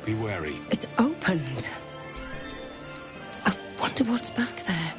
Be wary. It's opened. I wonder what's back there.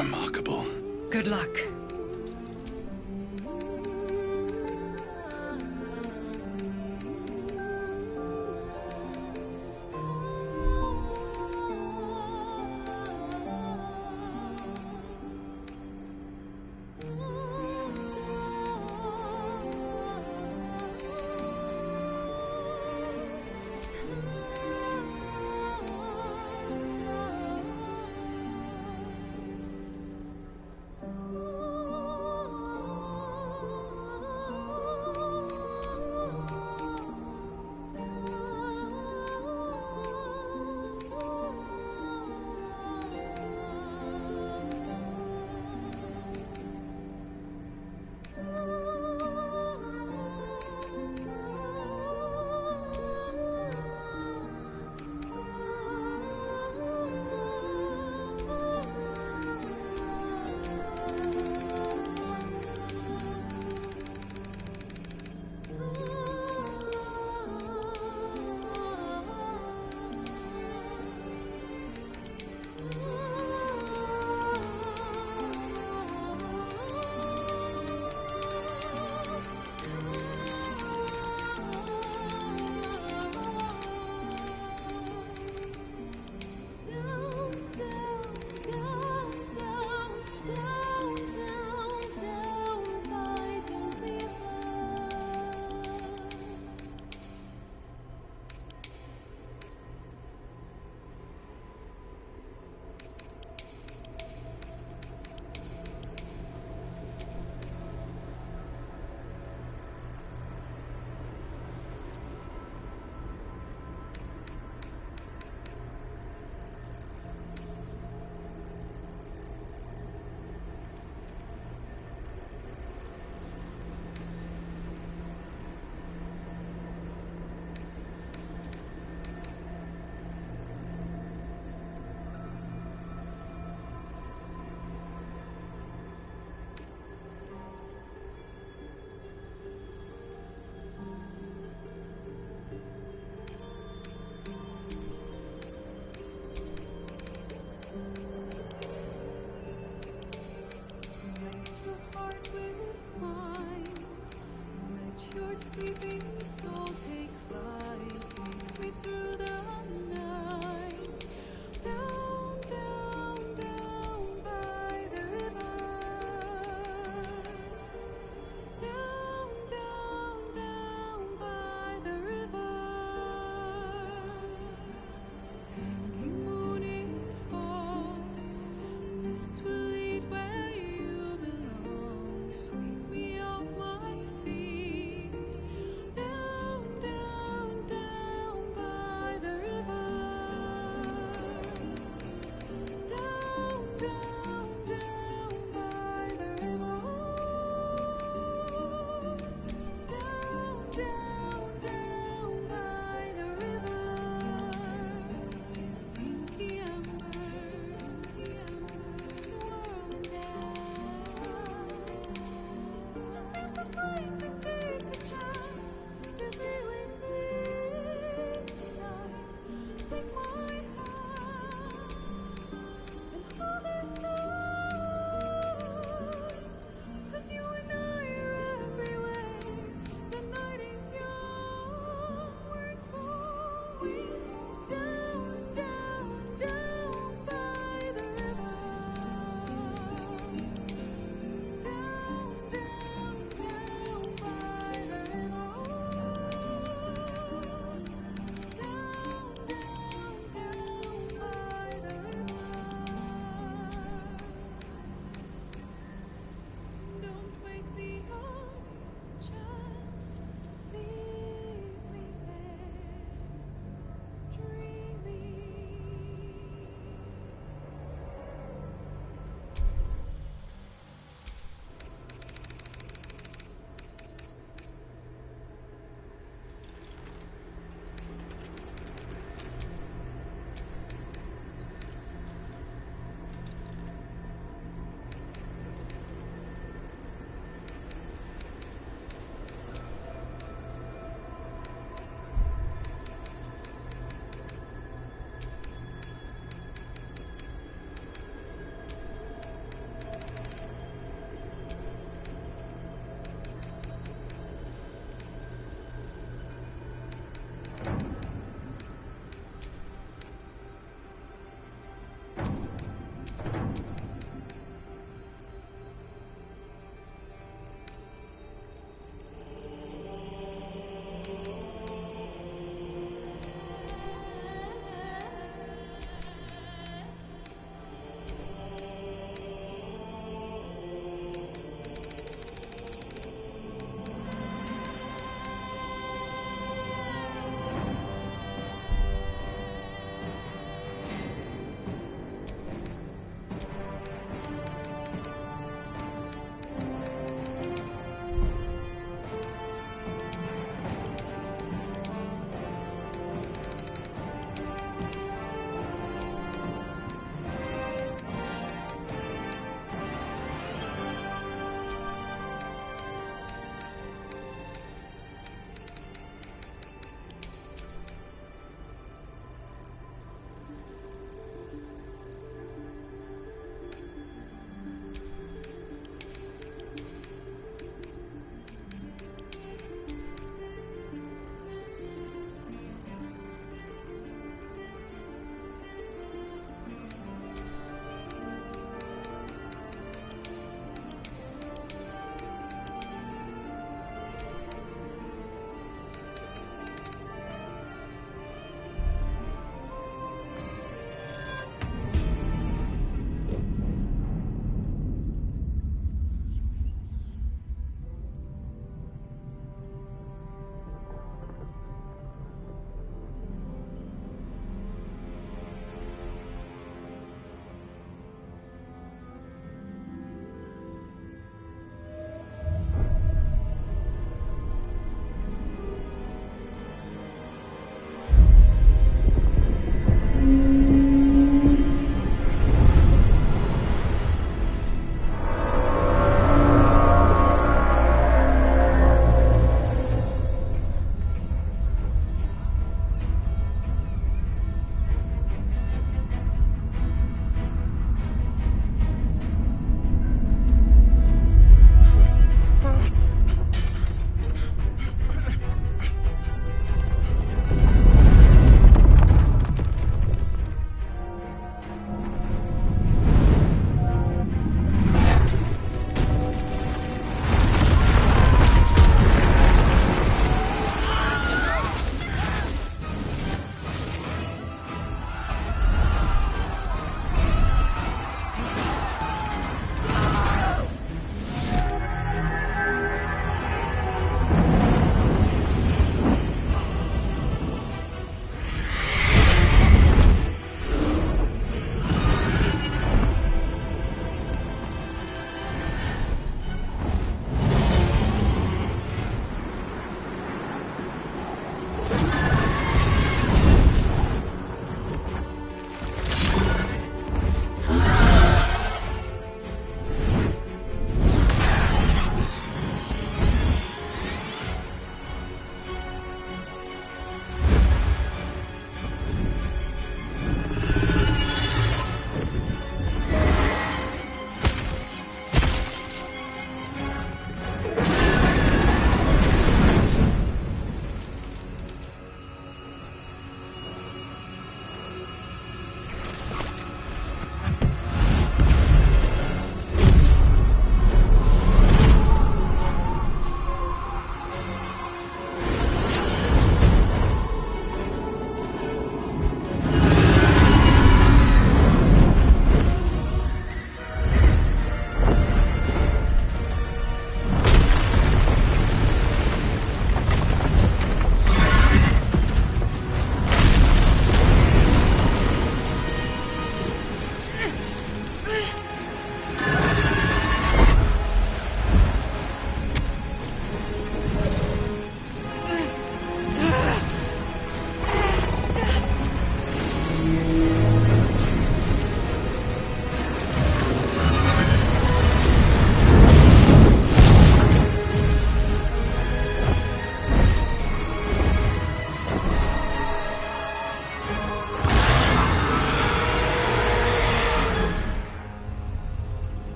Remarkable. Good luck.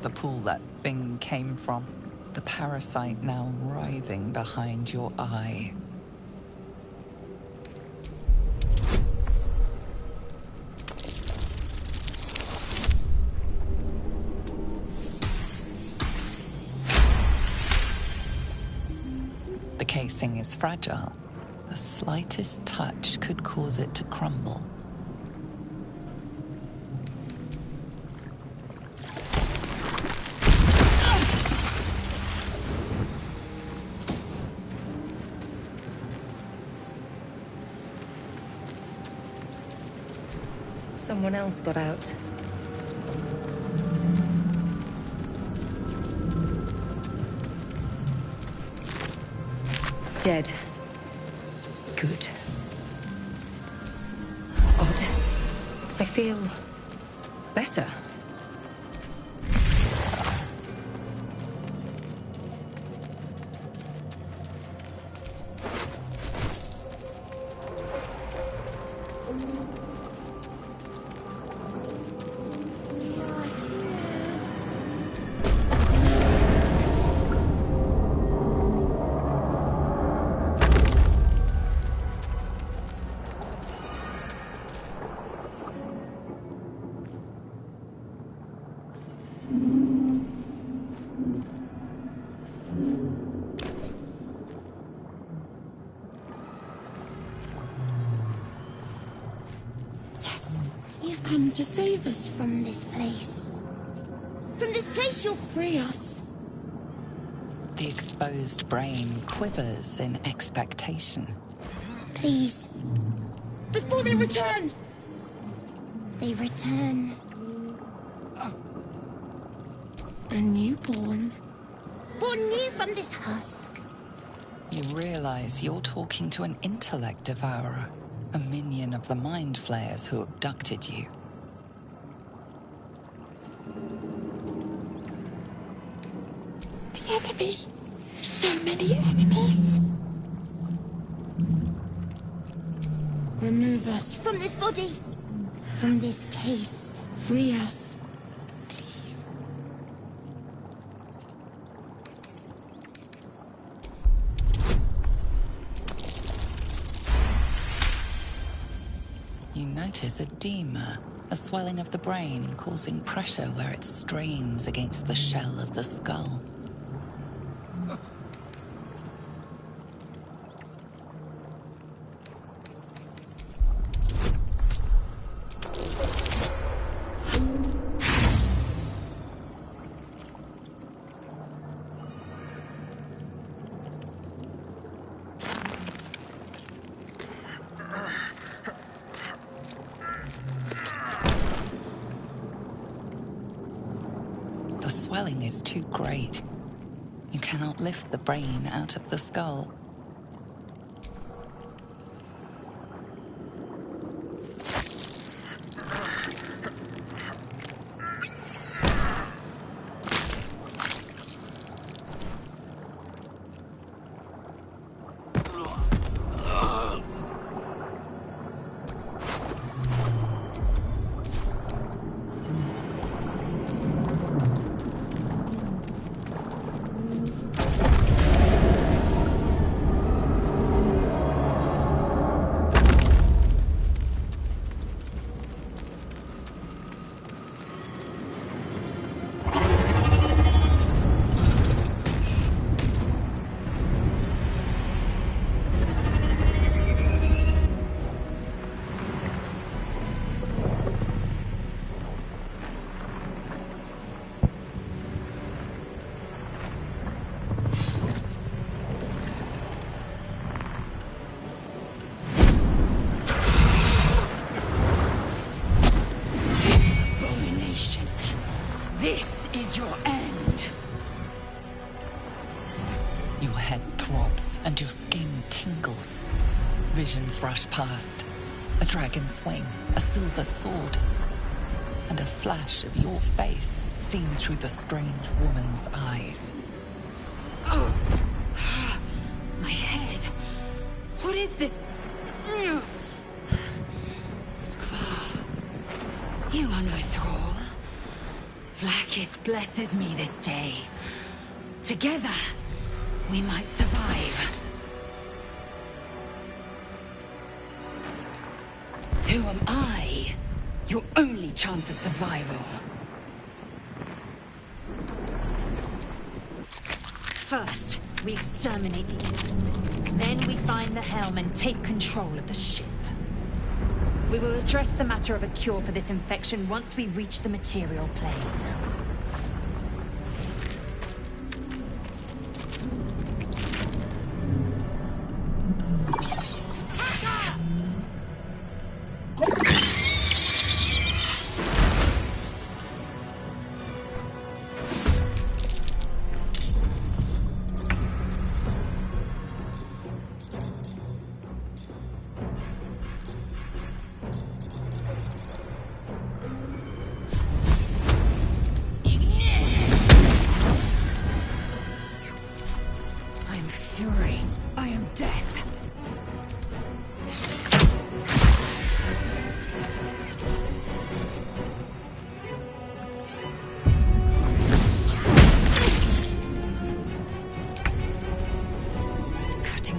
the pool that thing came from. The parasite now writhing behind your eye. The casing is fragile. The slightest touch could cause it to crumble. Someone else got out. Dead. Good. Odd. I feel better. You've come to save us from this place. From this place you'll free us. The exposed brain quivers in expectation. Please. Before they return! They return. A newborn. Born new from this husk. You realize you're talking to an intellect devourer, a minion of the mind flayers who abducted you. The enemy. So many enemies. Remove us from this body. From this case. Free us. Please. You notice edema, a swelling of the brain causing pressure where it strains against the shell of the skull. The swelling is too great. You cannot lift the brain out of the skull. This is your end. Your head throbs and your skin tingles. Visions rush past. A dragon's wing, a silver sword, and a flash of your face seen through the strange woman's eyes. Oh. My head. What is this? Skvar. You are no thrall. Black Kith blesses me this day. Together, we might survive. Who am I? Your only chance of survival. First, we exterminate the imps. Then we find the helm and take control of the ship. We will address the matter of a cure for this infection once we reach the material plane.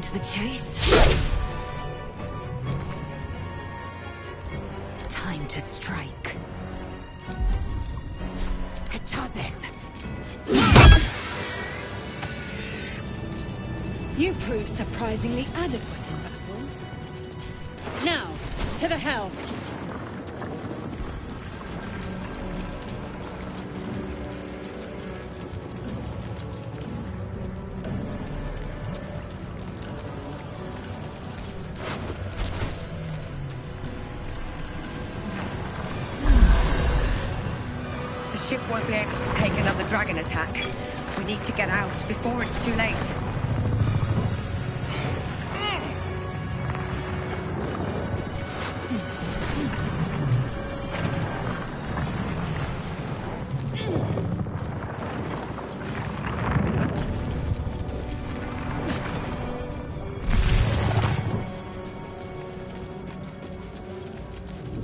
To the chase. Time to strike. Hetazeth. You proved surprisingly adequate in battle. Now, to the helm. The ship won't be able to take another dragon attack. We need to get out before it's too late.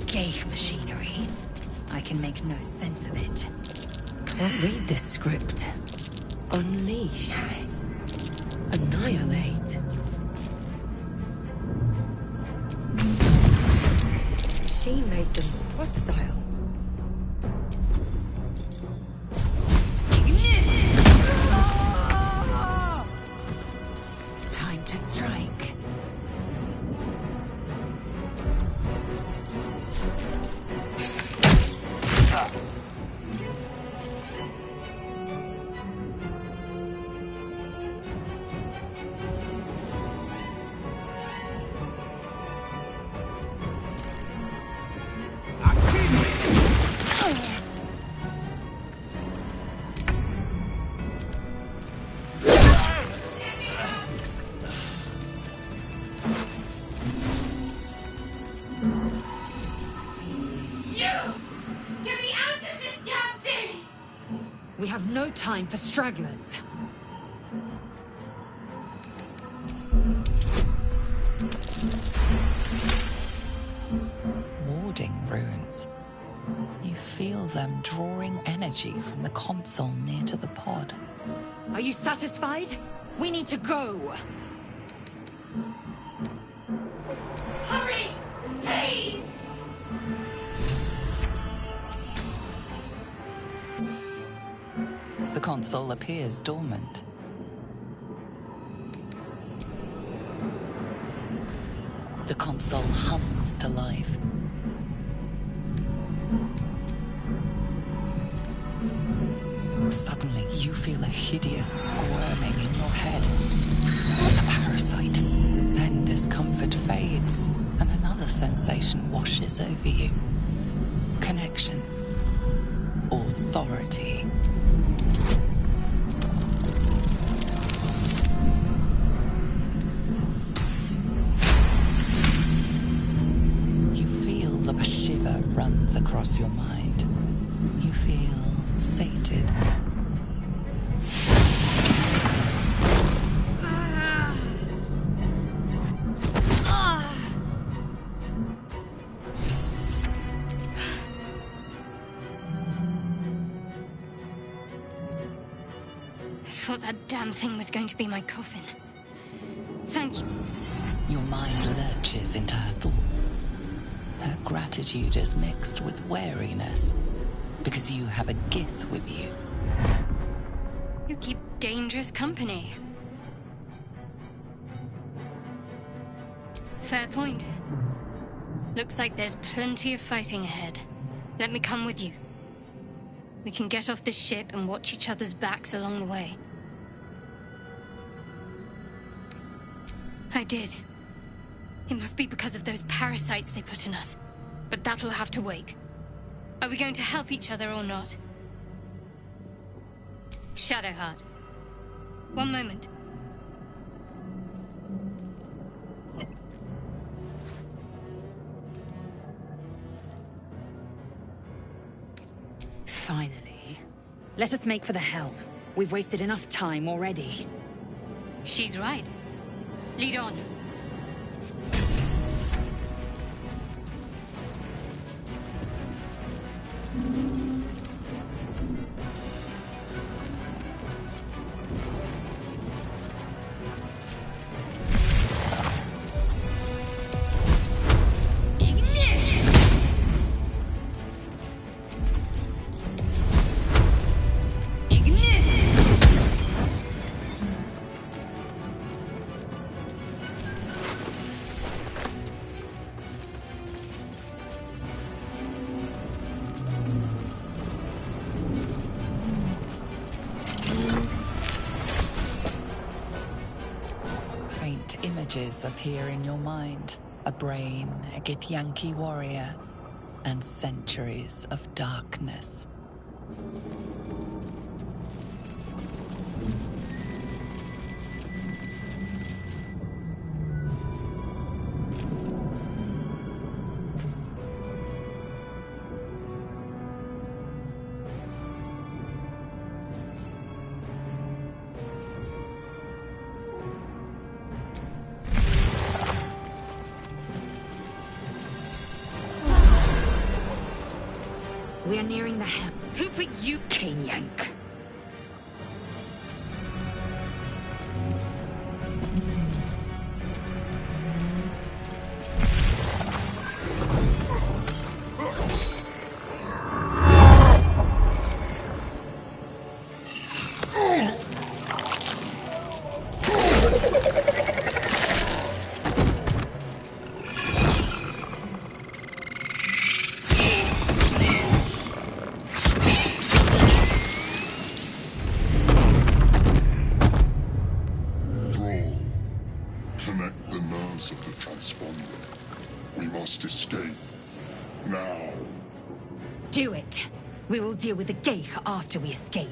Ghaik machinery. I can make no sense of it. Can't read this script. Unleash. Annihilate. Machine made them hostile. Time to strike. We have no time for stragglers. Warding runes. You feel them drawing energy from the console near to the pod. Are you satisfied? We need to go. Hurry! Please! The console appears dormant. The console hums to life. Suddenly, you feel a hideous squirming in your head. The parasite. Then discomfort fades, and another sensation washes over you. Connection. Authority. A shiver runs across your mind. You feel sated. thought that damn thing was going to be my coffin. Thank you. Your mind lurches into her thoughts. Her gratitude is mixed with wariness, because you have a gift with you. You keep dangerous company. Fair point. Looks like there's plenty of fighting ahead. Let me come with you. We can get off this ship and watch each other's backs along the way. I did. It must be because of those parasites they put in us. But that'll have to wait. Are we going to help each other or not? Shadowheart. One moment. Finally. Let us make for the helm. We've wasted enough time already. She's right. Lead on. Images appear in your mind. A brain, a Githyanki warrior, and centuries of darkness. We're nearing the helm. Who put you? Yank. Do it. We will deal with the Geich after we escape.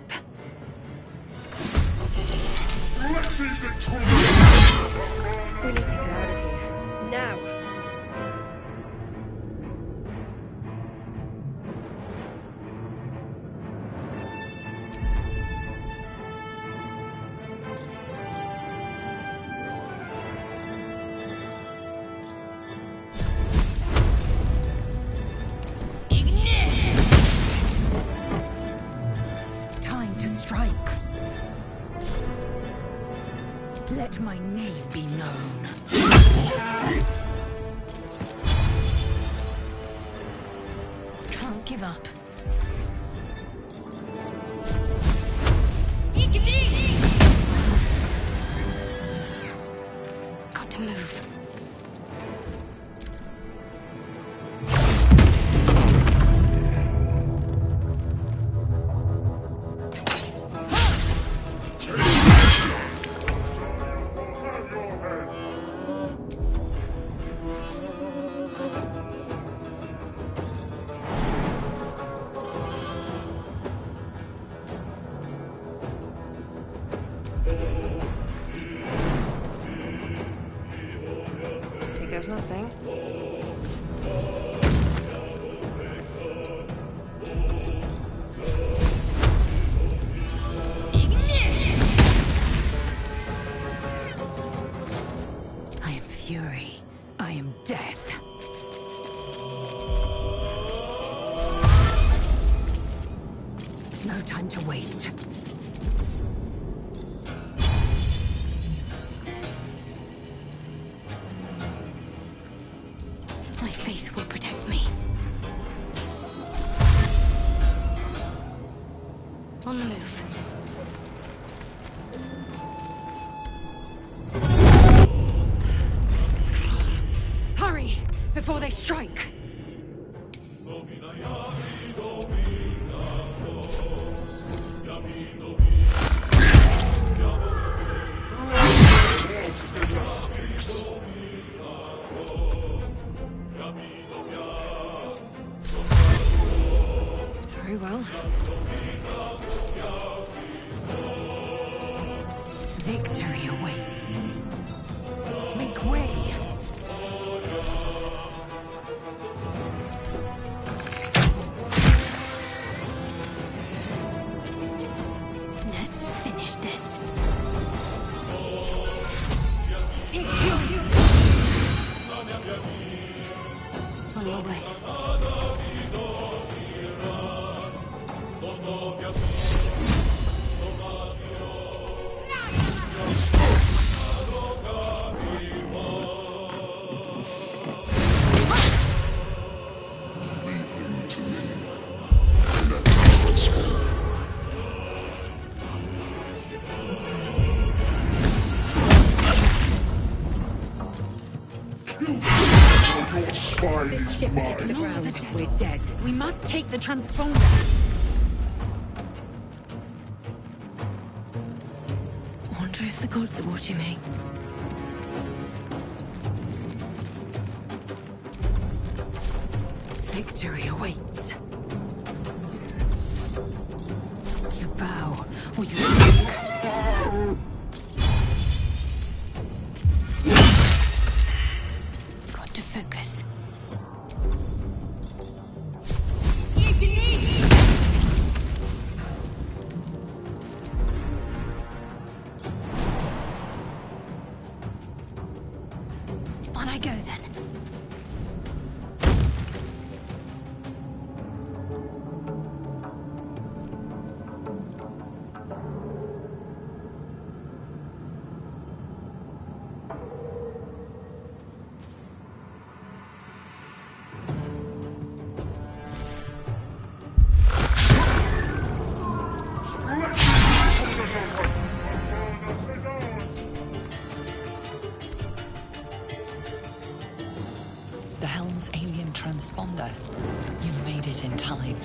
We need to get out of here. Now. Let my name be known. Can't give up. Got to move. There's nothing. I am fury. I am death. No time to waste. Very well. Victory awaits. Make way. Let's finish this. On my way. This ship hit the ground. We're dead. We must take the transponder. Wonder if the gods are watching me. Victory awaits. You bow, or you sink. Got to focus. On I go then. The helm's alien transponder. You made it in time.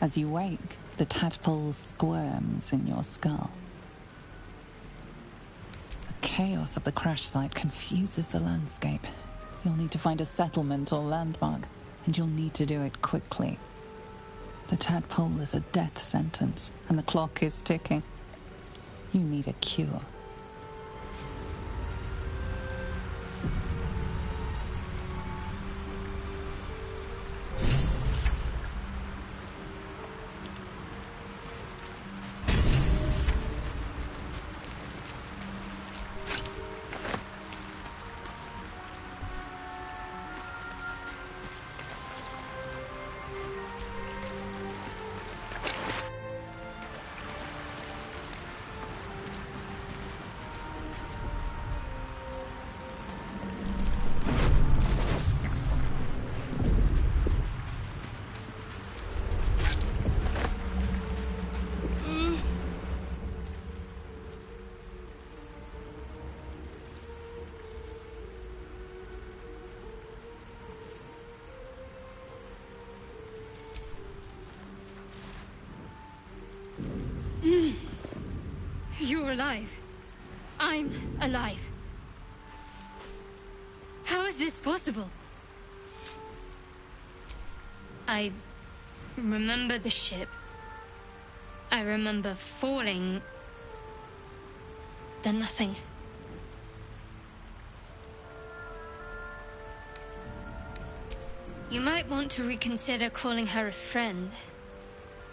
As you wake, the tadpole squirms in your skull. The chaos of the crash site confuses the landscape. You'll need to find a settlement or landmark, and you'll need to do it quickly. The tadpole is a death sentence, and the clock is ticking. You need a cure. You're alive. I'm alive. How is this possible? I remember the ship. I remember falling. Then nothing. You might want to reconsider calling her a friend.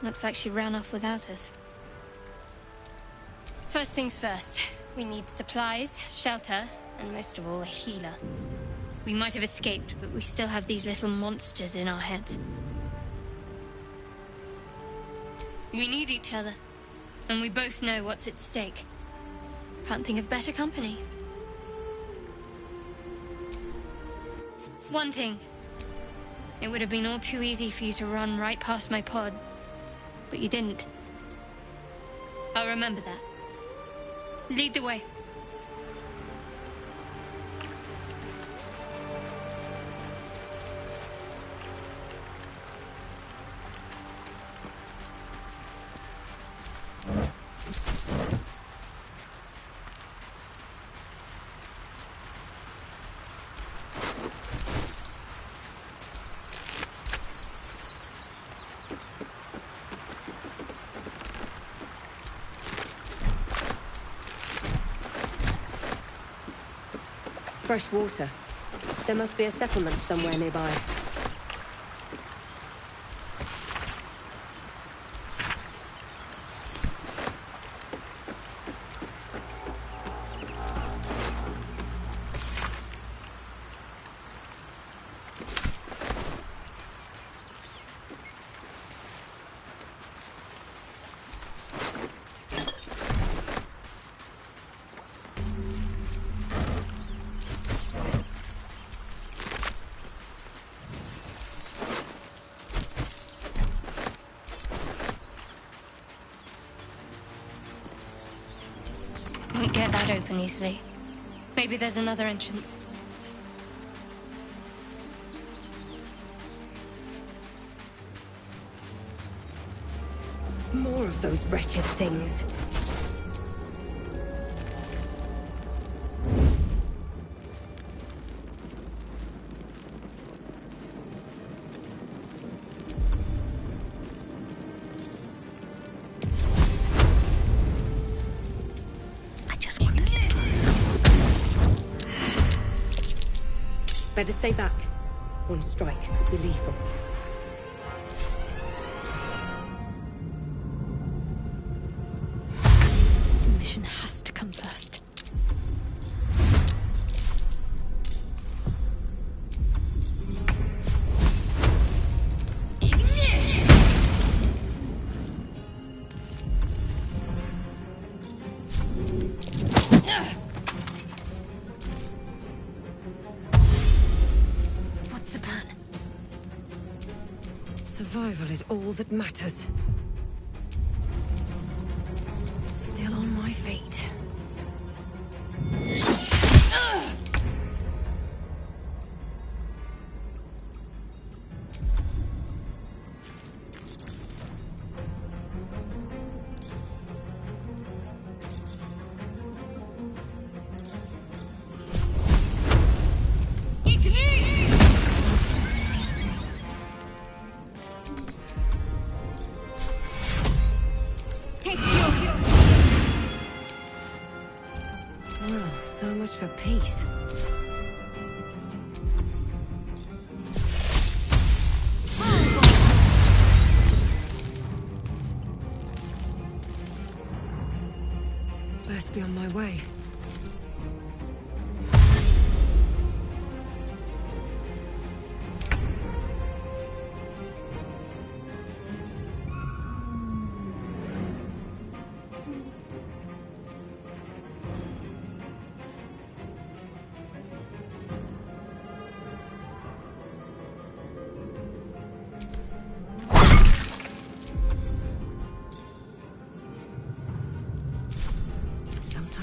Looks like she ran off without us. First things first, we need supplies, shelter, and most of all, a healer. We might have escaped, but we still have these little monsters in our heads. We need each other, and we both know what's at stake. Can't think of better company. One thing. It would have been all too easy for you to run right past my pod, but you didn't. I'll remember that. Lead the way. Fresh water. There must be a settlement somewhere nearby. Won't get that open easily. Maybe there's another entrance. More of those wretched things. Better stay back. One strike could be lethal. The mission has to come first. Survival is all that matters. Still on my feet.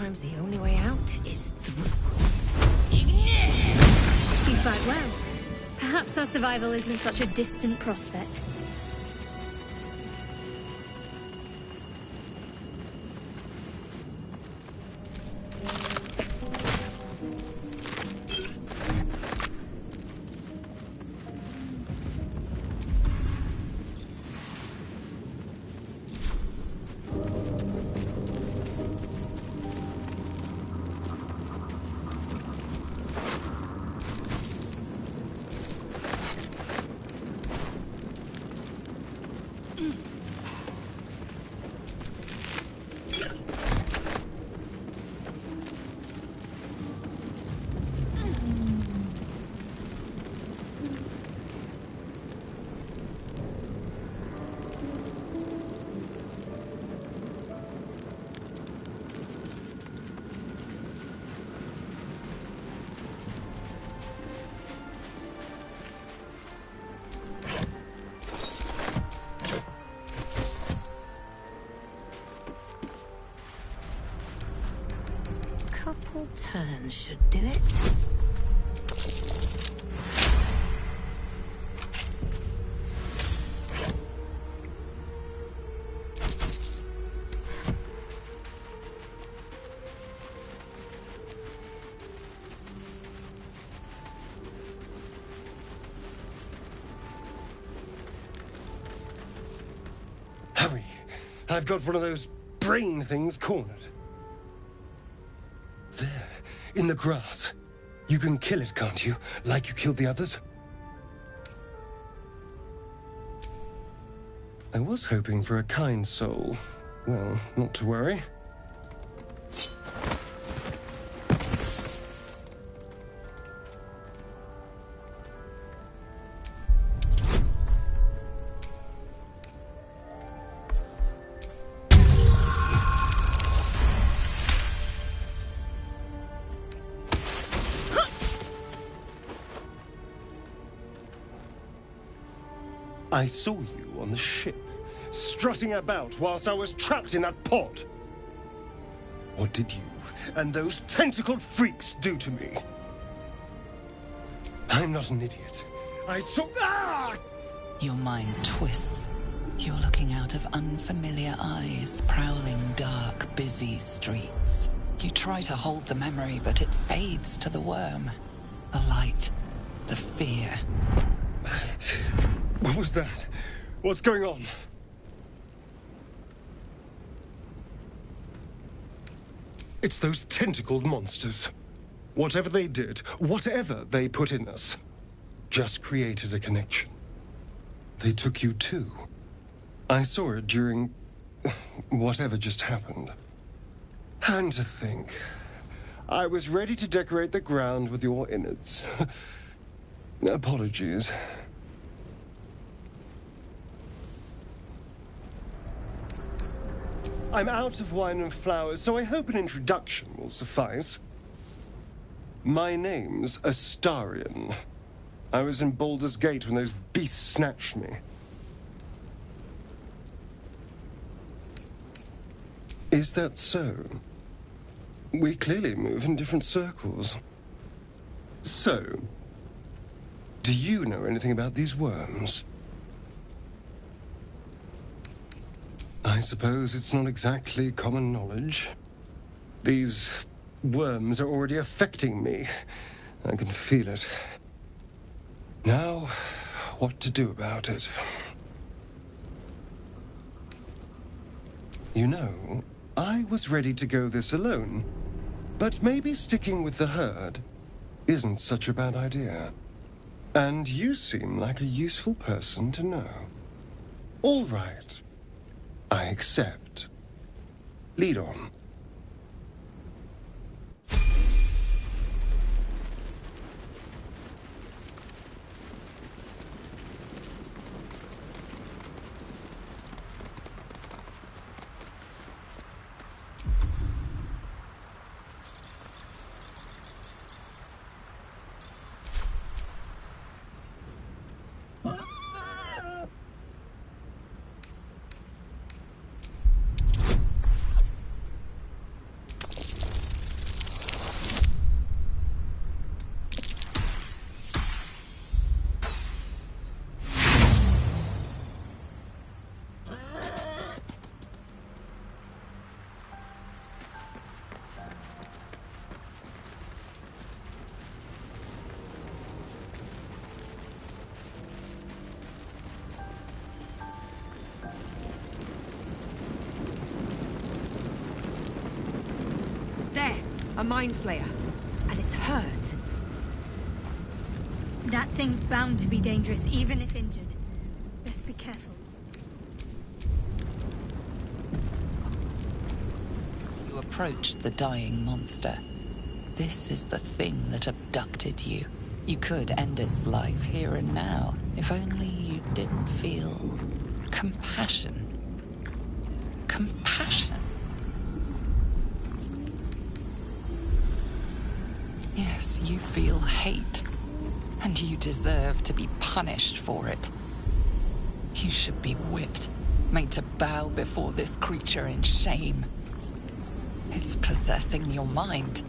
sometimes the only way out is through. You fight well. Perhaps our survival isn't such a distant prospect. Couple turns should do it. Hurry! I've got one of those brain things cornered. There, in the grass. You can kill it, can't you? Like you killed the others? I was hoping for a kind soul. Well, not to worry. I saw you on the ship, strutting about whilst I was trapped in that pod. What did you and those tentacled freaks do to me? I'm not an idiot. I saw... Ah! Your mind twists. You're looking out of unfamiliar eyes, prowling dark, busy streets. You try to hold the memory, but it fades to the worm. The light, the fear. What was that? What's going on? It's those tentacled monsters. Whatever they did, whatever they put in us, just created a connection. They took you too. I saw it during whatever just happened. And to think, I was ready to decorate the ground with your innards. Apologies. I'm out of wine and flowers, so I hope an introduction will suffice. My name's Astarion. I was in Baldur's Gate when those beasts snatched me. Is that so? We clearly move in different circles. So, do you know anything about these worms? I suppose it's not exactly common knowledge. These worms are already affecting me. I can feel it. Now, what to do about it? You know, I was ready to go this alone, but maybe sticking with the herd isn't such a bad idea. And you seem like a useful person to know. All right. I accept. Lead on. A mind flayer. And it's hurt. That thing's bound to be dangerous, even if injured. Best be careful. You approach the dying monster. This is the thing that abducted you. You could end its life here and now, if only you didn't feel compassion. Compassion. Yes, you feel hate, and you deserve to be punished for it. You should be whipped, made to bow before this creature in shame. It's possessing your mind,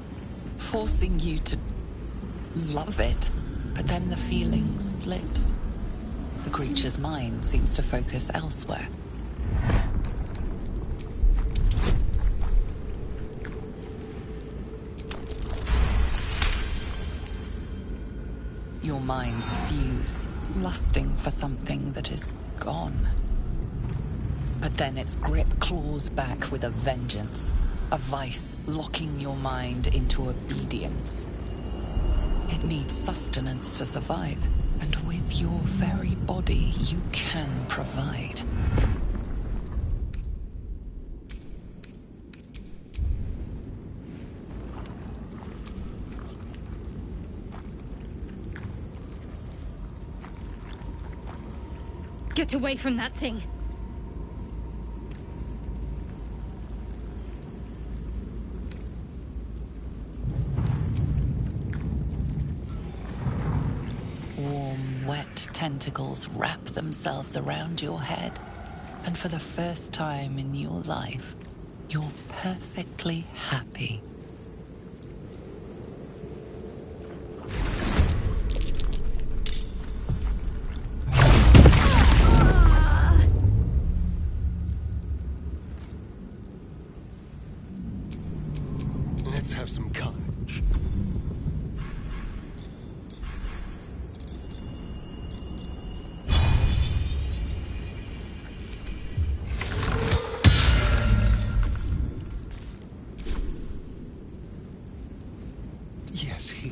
forcing you to love it, but then the feeling slips. The creature's mind seems to focus elsewhere. Your minds fuse, lusting for something that is gone. But then its grip claws back with a vengeance, a vice locking your mind into obedience. It needs sustenance to survive, and with your very body, you can provide. Get away from that thing. Warm, wet tentacles wrap themselves around your head, and for the first time in your life, you're perfectly happy. Let's have some courage. Yes, here.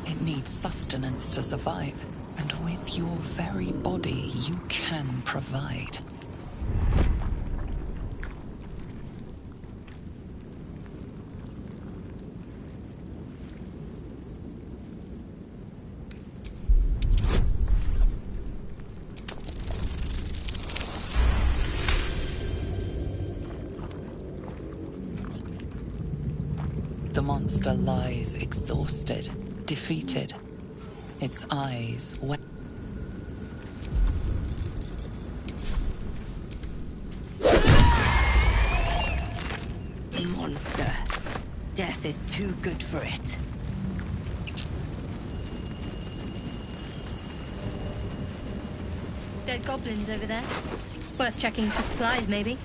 It needs sustenance to survive, and with your very body, you can provide. The monster lies exhausted, defeated. Its eyes wet. Monster. Death is too good for it. Dead goblins over there. Worth checking for supplies, maybe.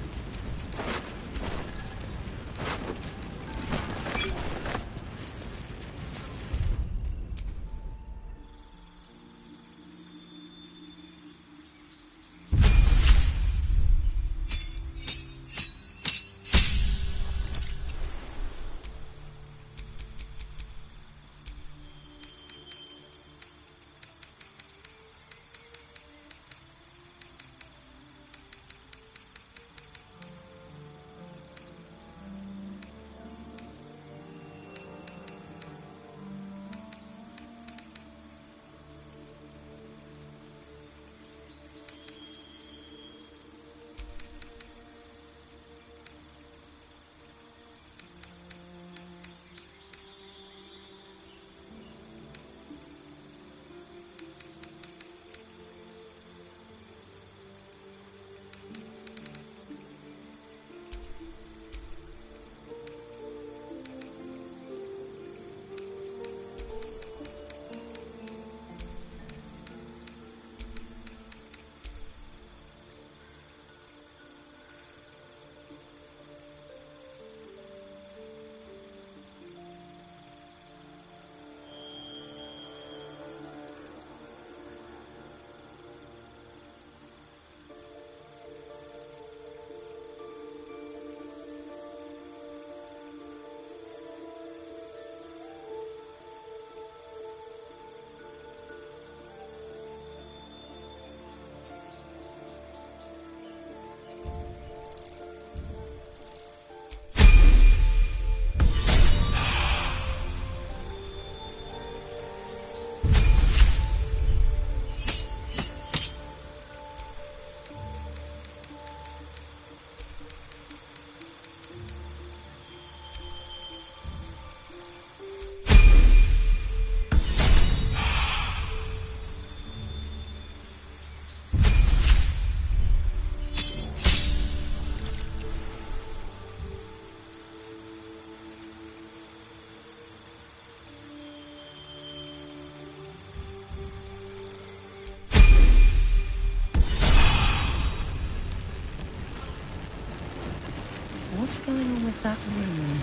What's going on with that rune?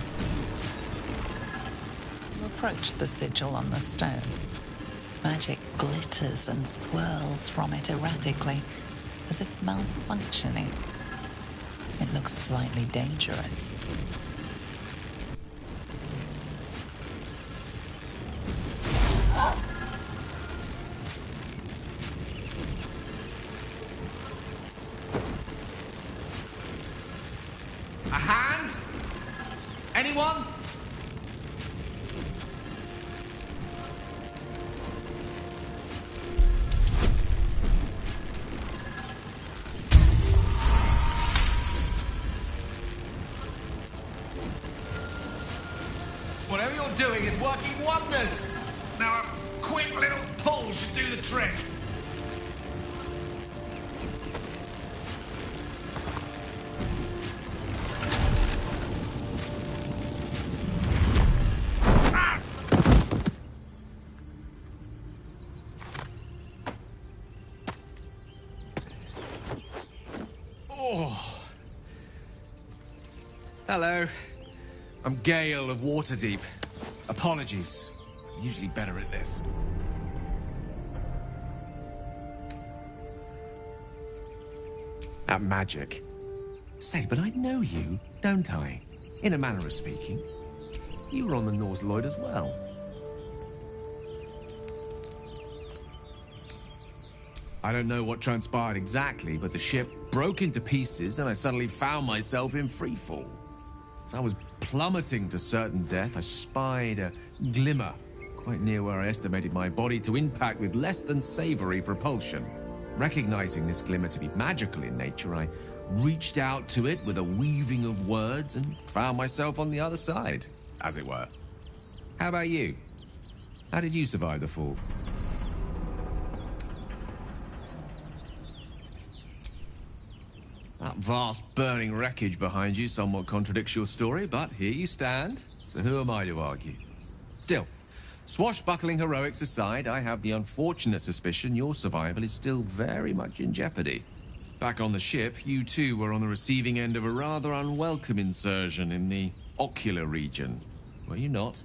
You approach the sigil on the stone. Magic glitters and swirls from it erratically, as if malfunctioning. It looks slightly dangerous. A hand? Anyone? Whatever you're doing is working wonders. Now a quick little pull should do the trick. Hello. I'm Gale of Waterdeep. Apologies. I'm usually better at this. At magic. Say, but I know you, don't I? In a manner of speaking. You were on the Norse Lloyd as well. I don't know what transpired exactly, but the ship broke into pieces and I suddenly found myself in freefall. As I was plummeting to certain death, I spied a glimmer quite near where I estimated my body to impact with less than savory propulsion. Recognizing this glimmer to be magical in nature, I reached out to it with a weaving of words and found myself on the other side, as it were. How about you? How did you survive the fall? That vast burning wreckage behind you somewhat contradicts your story, but here you stand. So who am I to argue? Still, swashbuckling heroics aside, I have the unfortunate suspicion your survival is still very much in jeopardy. Back on the ship, you too were on the receiving end of a rather unwelcome insertion in the ocular region. Were you not?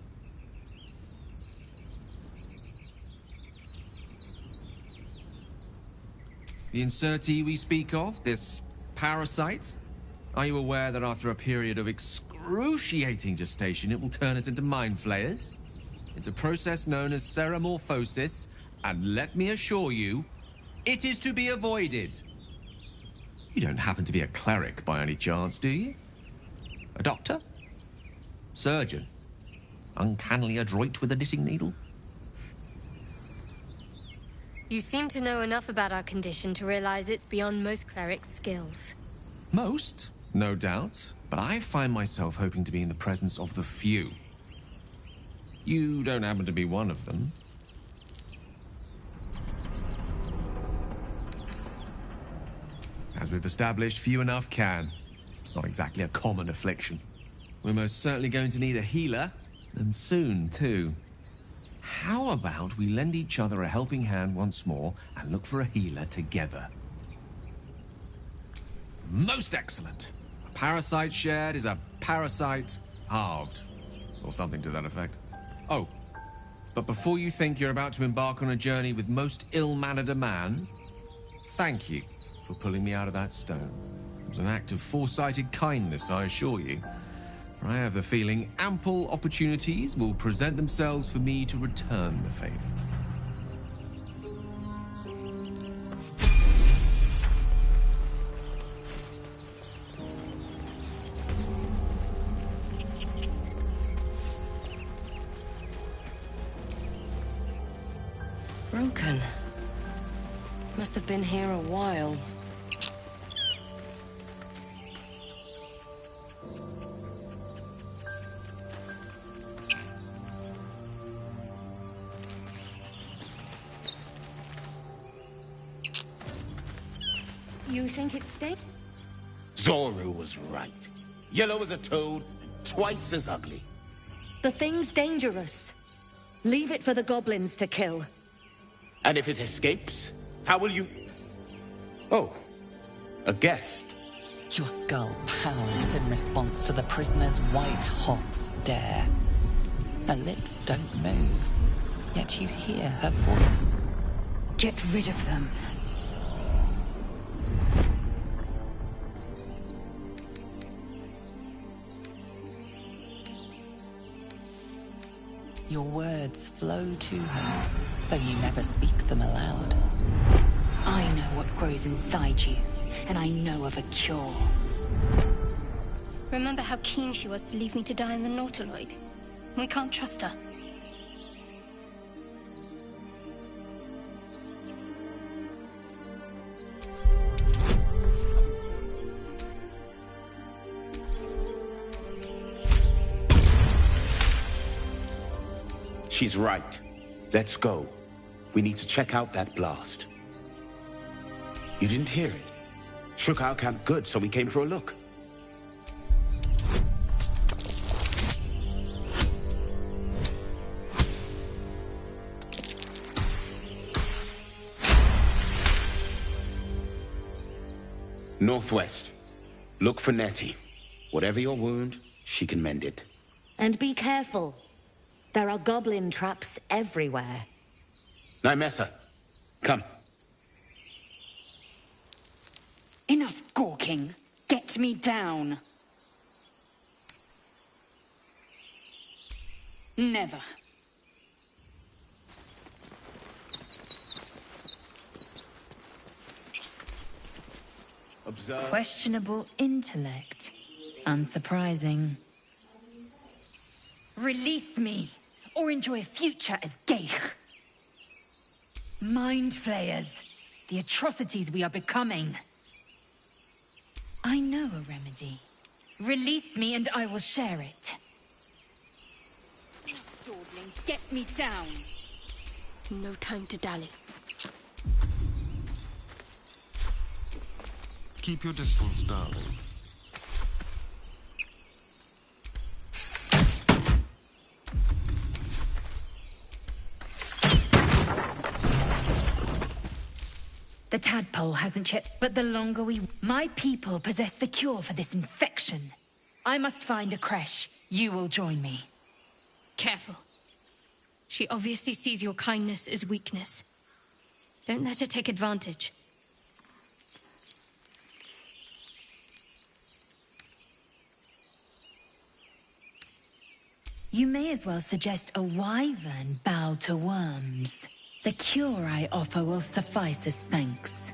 The insertee we speak of, this parasite? Are you aware that after a period of excruciating gestation, it will turn us into mind flayers? It's a process known as ceremorphosis, and let me assure you, it is to be avoided. You don't happen to be a cleric by any chance, do you? A doctor? Surgeon? Uncannily adroit with a knitting needle? You seem to know enough about our condition to realize it's beyond most clerics' skills. Most, no doubt, but I find myself hoping to be in the presence of the few. You don't happen to be one of them. As we've established, few enough can. It's not exactly a common affliction. We're most certainly going to need a healer, and soon, too. How about we lend each other a helping hand once more and look for a healer together? Most excellent. A parasite shared is a parasite halved. Or something to that effect. Oh, but before you think you're about to embark on a journey with most ill-mannered a man, thank you for pulling me out of that stone. It was an act of foresighted kindness, I assure you. For I have the feeling ample opportunities will present themselves for me to return the favor. Broken. Must have been here a while. You think it's dead? Zoru was right. Yellow as a toad, twice as ugly. The thing's dangerous. Leave it for the goblins to kill. And if it escapes, how will you... Oh, a guest. Your skull pounds in response to the prisoner's white-hot stare. Her lips don't move, yet you hear her voice. Get rid of them. Your words flow to her, though you never speak them aloud. I know what grows inside you, and I know of a cure. Remember how keen she was to leave me to die in the Nautiloid? We can't trust her. She's right. Let's go. We need to check out that blast. You didn't hear it? Shook our camp good, so we came for a look. Northwest. Look for Nettie. Whatever your wound, she can mend it. And be careful. There are goblin traps everywhere. Nymessa, come. Enough gawking. Get me down. Never. Observe. Questionable intellect. Unsurprising. Release me, or enjoy a future as Geich. Mind flayers. The atrocities we are becoming. I know a remedy. Release me and I will share it. goblin, get me down! No time to dally. Keep your distance, darling. The tadpole hasn't yet, but the longer we... My people possess the cure for this infection. I must find a creche. You will join me. Careful. She obviously sees your kindness as weakness. Don't let her take advantage. You may as well suggest a wyvern bow to worms. The cure I offer will suffice as thanks.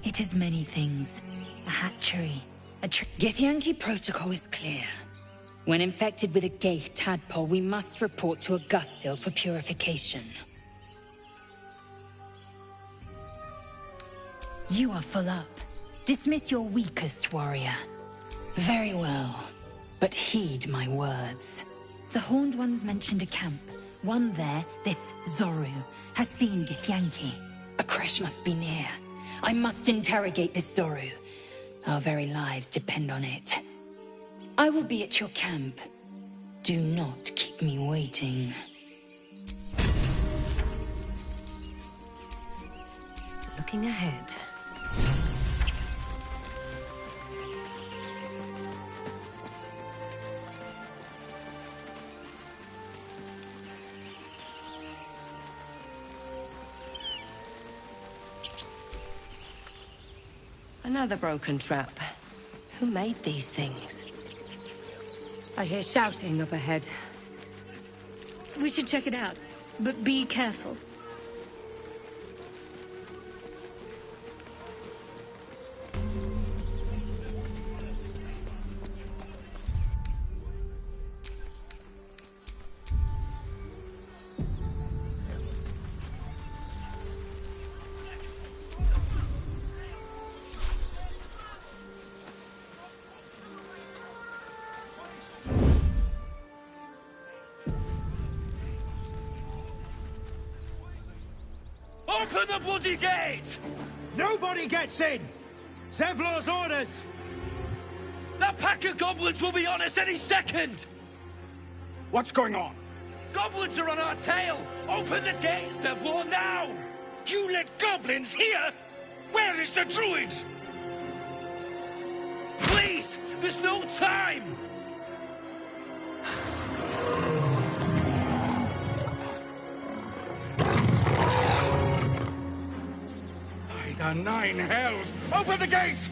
It is many things. A hatchery, Githyanki protocol is clear. When infected with a Gaith tadpole, we must report to Augustil for purification. You are full up. Dismiss your weakest warrior. Very well, but heed my words. The Horned Ones mentioned a camp. One there, this Zoru, has seen Githyanki. A creche must be near. I must interrogate this Zoru. Our very lives depend on it. I will be at your camp. Do not keep me waiting. Looking ahead. Another broken trap. Who made these things? I hear shouting up ahead. We should check it out, but be careful. Open the bloody gate! Nobody gets in! Zevlor's orders! That pack of goblins will be on us any second! What's going on? Goblins are on our tail! Open the gate, Zevlor, now! You let goblins here? Where is the druid? Please! There's no time! By the nine hells! Open the gates!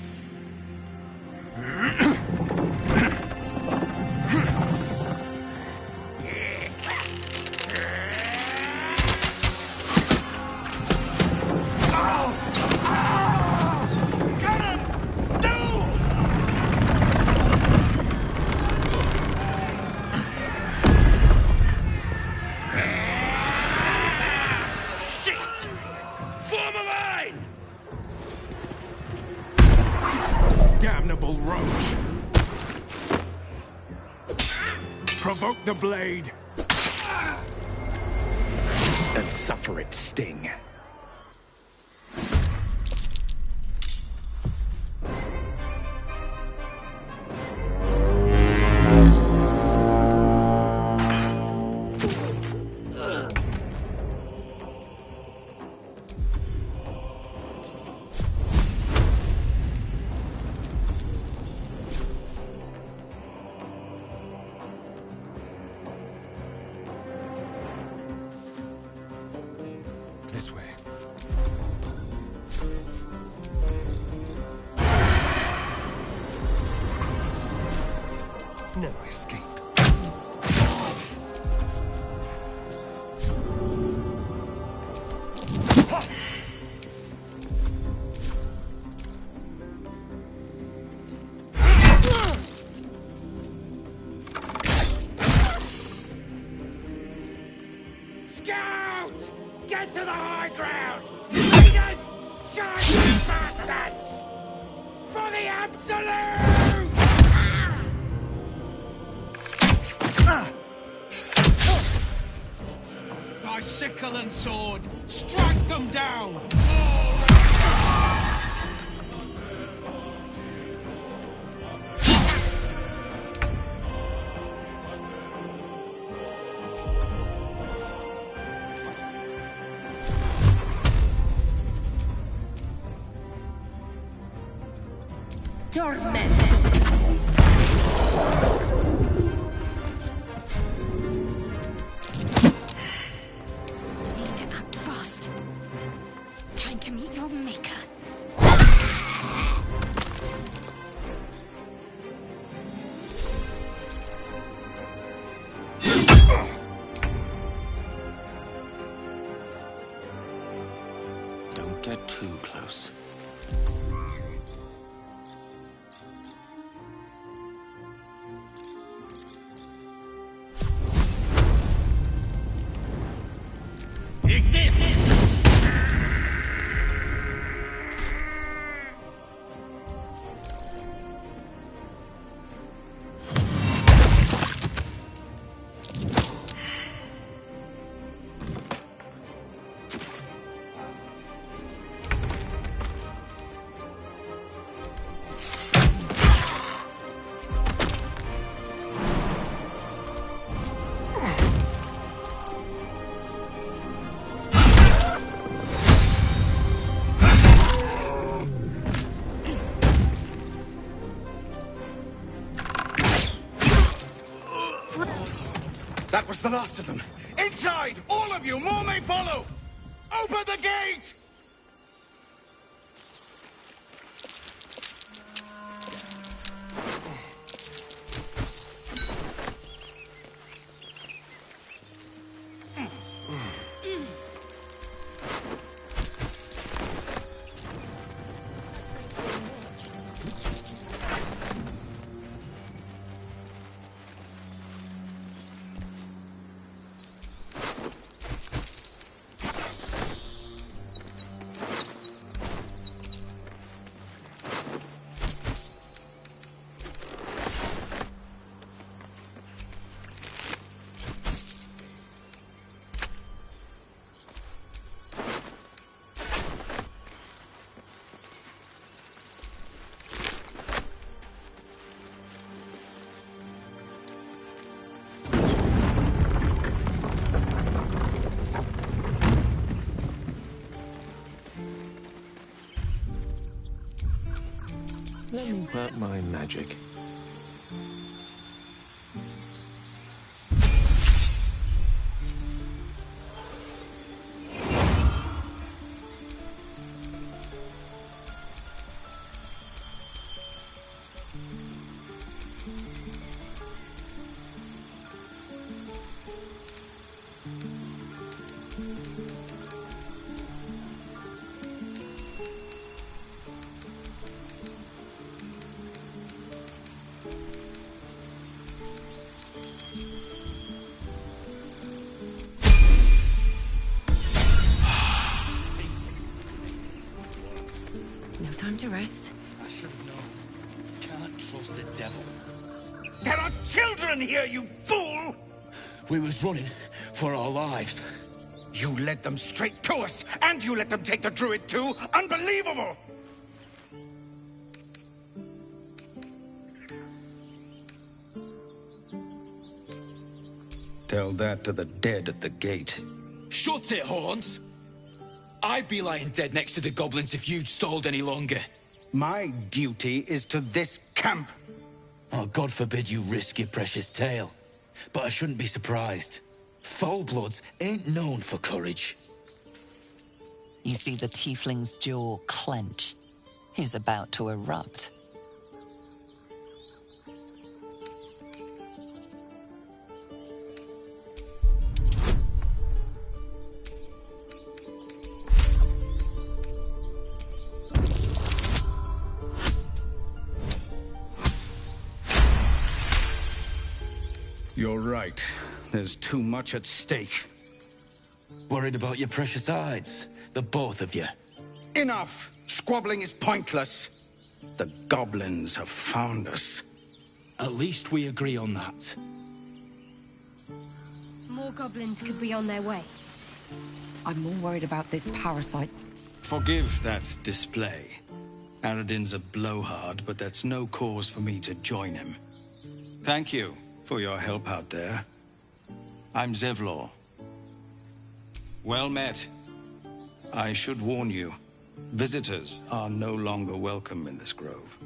Damnable roach! Provoke the blade! And suffer its sting. This way. No escape. Scout! Get to the high ground! Leaders! Charge these bastards! For the Absolute! By sickle and sword, strike them down! Need to act fast. Time to meet your maker. Don't get too close. That was the last of them. Inside! All of you! More may follow! Open the gate! Let me work my magic. Time to rest. I should have known. Can't trust the devil. There are children here, you fool! We was running for our lives. You led them straight to us, and you let them take the druid too? Unbelievable! Tell that to the dead at the gate. Shut it, Horns! I'd be lying dead next to the goblins if you'd stalled any longer. My duty is to this camp. Oh, God forbid you risk your precious tail. But I shouldn't be surprised. Foulbloods ain't known for courage. You see the tiefling's jaw clench. He's about to erupt. You're right. There's too much at stake. Worried about your precious hides? The both of you. Enough! Squabbling is pointless. The goblins have found us. At least we agree on that. More goblins could be on their way. I'm more worried about this parasite. Forgive that display. Aradin's a blowhard, but that's no cause for me to join him. Thank you for your help out there. I'm Zevlor. Well met. I should warn you, visitors are no longer welcome in this grove.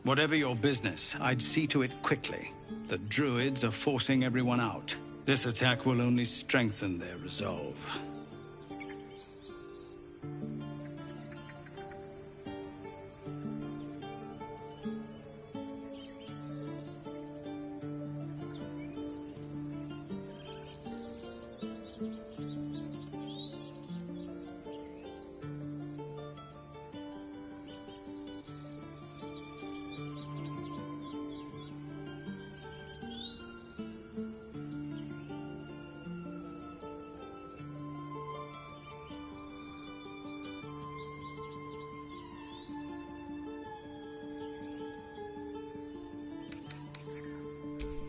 Whatever your business, I'd see to it quickly. The druids are forcing everyone out. This attack will only strengthen their resolve.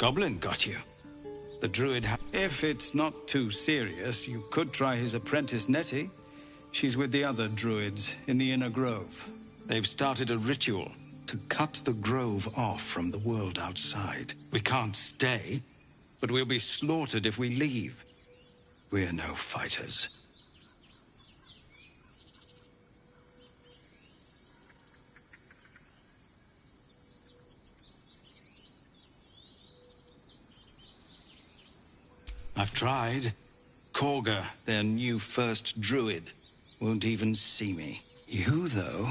Goblin got you. The druid If it's not too serious, you could try his apprentice Nettie. She's with the other druids in the inner grove. They've started a ritual to cut the grove off from the world outside. We can't stay, but we'll be slaughtered if we leave. We're no fighters. I've tried. Korga, their new first druid, won't even see me. You, though?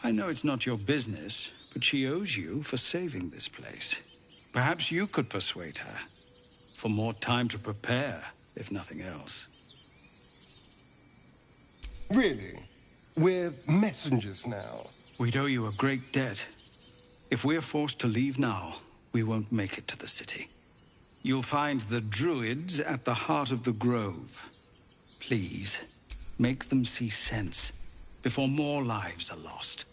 I know it's not your business, but she owes you for saving this place. Perhaps you could persuade her. For more time to prepare, if nothing else. Really? We're messengers now. We'd owe you a great debt. If we're forced to leave now, we won't make it to the city. You'll find the druids at the heart of the grove. Please, make them see sense before more lives are lost.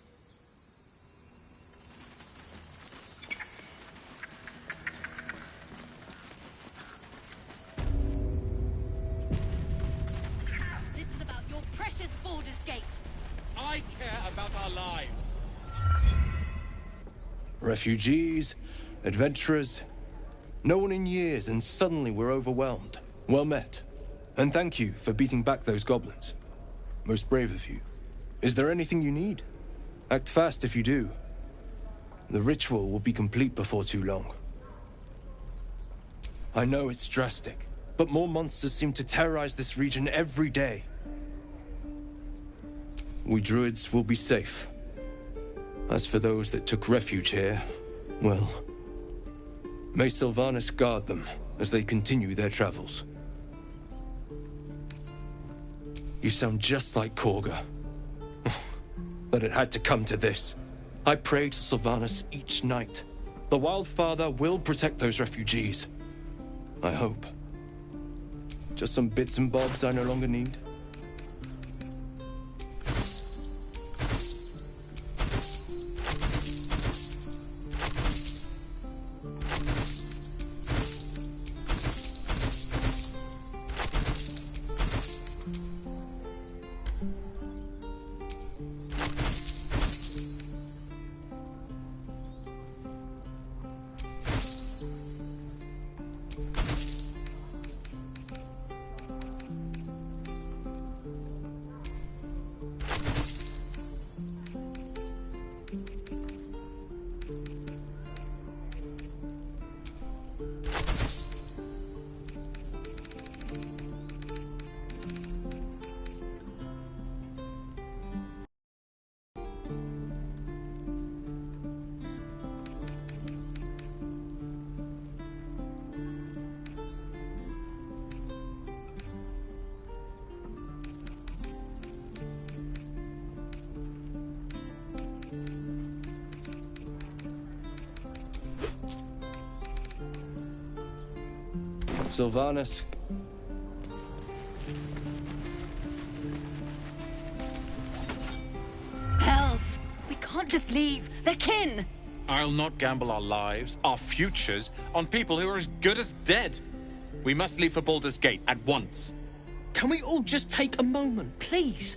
This is about your precious Baldur's Gate. I care about our lives. Refugees, adventurers, no one in years, and suddenly we're overwhelmed. Well met. And thank you for beating back those goblins. Most brave of you. Is there anything you need? Act fast if you do. The ritual will be complete before too long. I know it's drastic, but more monsters seem to terrorize this region every day. We druids will be safe. As for those that took refuge here, well, may Sylvanas guard them as they continue their travels. You sound just like Korga. But it had to come to this. I pray to Sylvanas each night. The Wildfather will protect those refugees. I hope. Just some bits and bobs I no longer need. Sylvanas. can't just leave. They're kin. I'll not gamble our lives, our futures, on people who are as good as dead. We must leave for Baldur's Gate at once. Can we all just take a moment, please?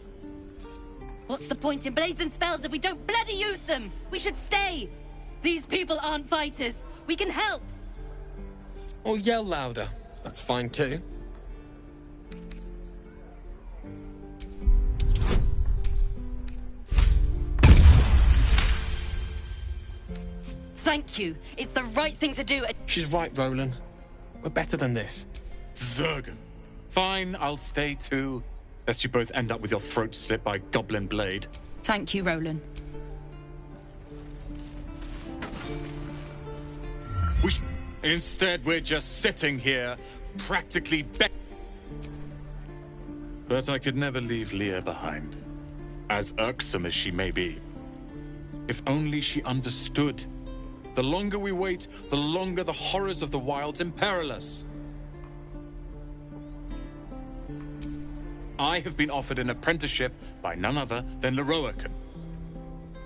What's the point in blades and spells if we don't bloody use them? We should stay. These people aren't fighters. We can help. Or yell louder. That's fine too. Thank you. It's the right thing to do. She's right, Roland. We're better than this. Zurgen. Fine, I'll stay too. Lest you both end up with your throat slit by Goblin Blade. Thank you, Roland. Instead, we're just sitting here, practically But I could never leave Leah behind, as irksome as she may be. If only she understood. The longer we wait, the longer the horrors of the wilds imperil us. I have been offered an apprenticeship by none other than Leroican.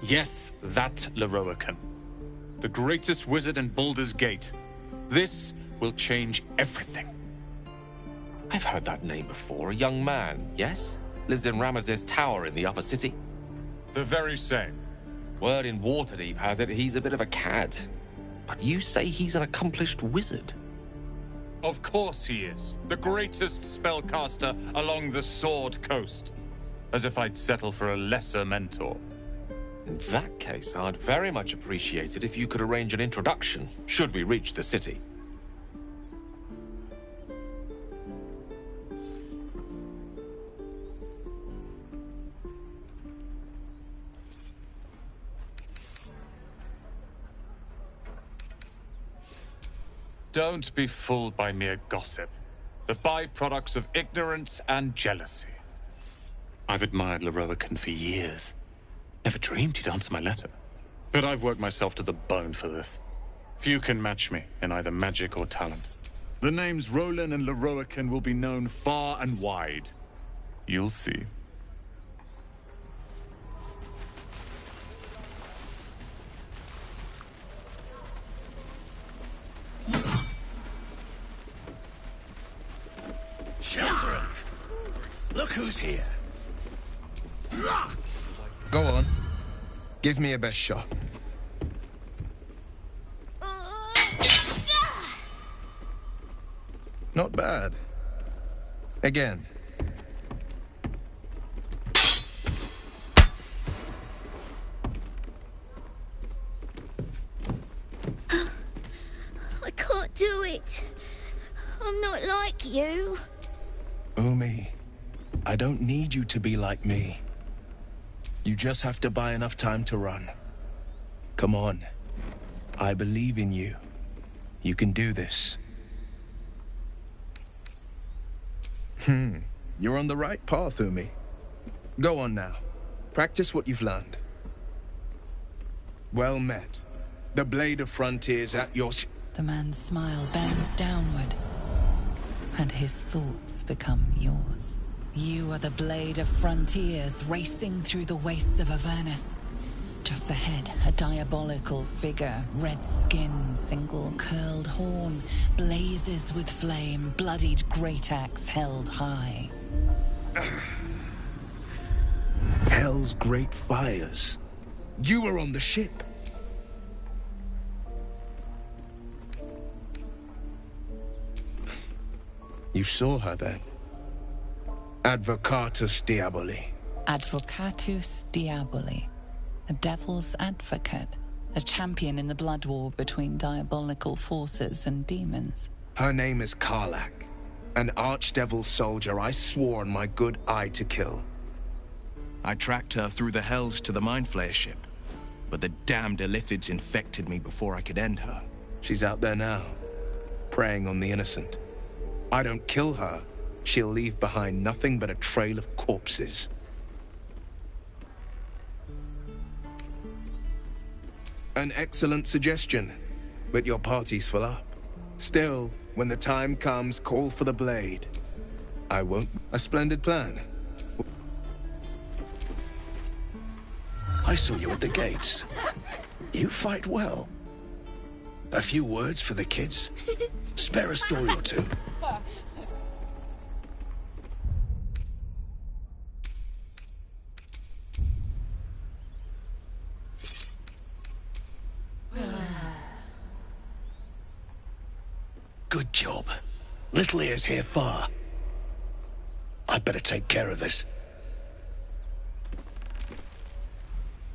Yes, that Leroican. The greatest wizard in Baldur's Gate. This will change everything. I've heard that name before. A young man, yes? Lives in Ramaz's tower in the upper city. The very same. Word in Waterdeep has it he's a bit of a cad. But you say he's an accomplished wizard. Of course he is. The greatest spellcaster along the Sword Coast. As if I'd settle for a lesser mentor. In that case, I'd very much appreciate it if you could arrange an introduction, should we reach the city. Don't be fooled by mere gossip. The byproducts of ignorance and jealousy. I've admired Leroican for years. Never dreamed he'd answer my letter. But I've worked myself to the bone for this. Few can match me in either magic or talent. The names Roland and Leroican will be known far and wide. You'll see. Children! Look who's here! Go on. Give me a best shot. Not bad. Again. I can't do it. I'm not like you. Umi, I don't need you to be like me. You just have to buy enough time to run. Come on. I believe in you. You can do this. You're on the right path, Umi. Go on now. Practice what you've learned. Well met. The Blade of Frontiers at your... The man's smile bends downward, and his thoughts become yours. You are the Blade of Frontiers, racing through the wastes of Avernus. Just ahead, a diabolical figure, red skin, single curled horn, blazes with flame, bloodied great axe held high. Hell's great fires. You were on the ship. You saw her then. Advocatus Diaboli. Advocatus Diaboli. A devil's advocate. A champion in the blood war between diabolical forces and demons. Her name is Karlach. An archdevil soldier I swore on my good eye to kill. I tracked her through the hells to the Mind Flayer ship, but the damned Illithids infected me before I could end her. She's out there now, preying on the innocent. I don't kill her, she'll leave behind nothing but a trail of corpses. An excellent suggestion, but your party's full up. Still, when the time comes, call for the blade. I won't. A splendid plan. I saw you at the gates. You fight well. A few words for the kids? Spare a story or two. Good job. Little ears hear far. I'd better take care of this.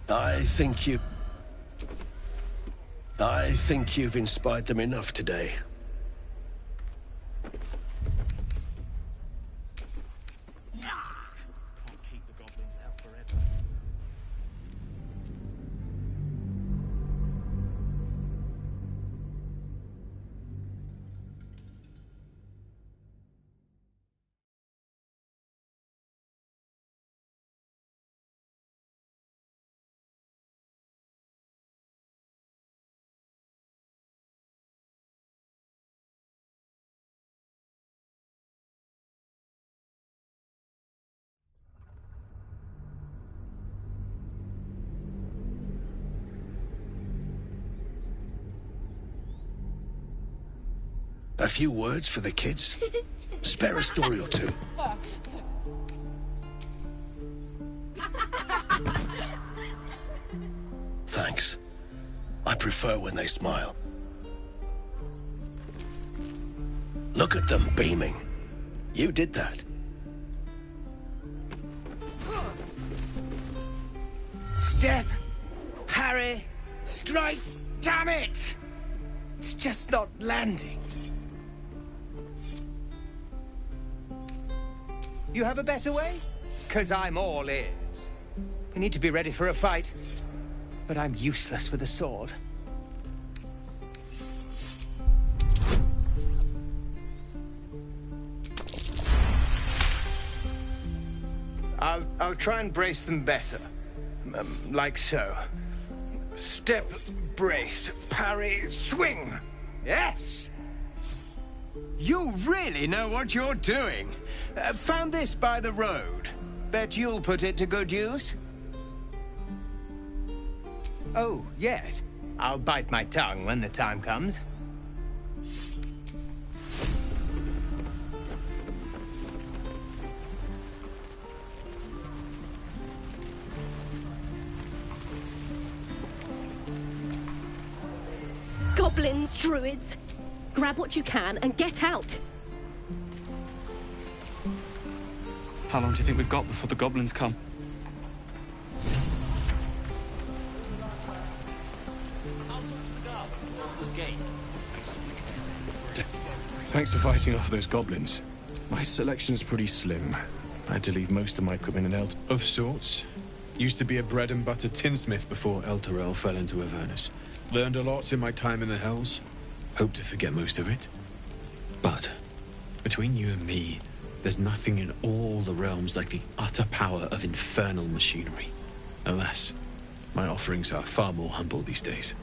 I think you've inspired them enough today. A few words for the kids? Spare a story or two. Thanks. I prefer when they smile. Look at them beaming. You did that. Step, parry, strike, damn it! It's just not landing. You have a better way? 'Cause I'm all ears. You need to be ready for a fight. But I'm useless with a sword. I'll try and brace them better. Like so. Step, brace, parry, swing. Yes! You really know what you're doing. Found this by the road. Bet you'll put it to good use? Oh, yes. I'll bite my tongue when the time comes. Goblins, druids. Grab what you can and get out. How long do you think we've got before the goblins come? Thanks for fighting off those goblins. My selection's pretty slim. I had to leave most of my equipment in Elt. Of sorts. Used to be a bread and butter tinsmith before Elturel fell into Avernus. Learned a lot in my time in the Hells. Hope to forget most of it. But between you and me, there's nothing in all the realms like the utter power of infernal machinery. Alas, my offerings are far more humble these days.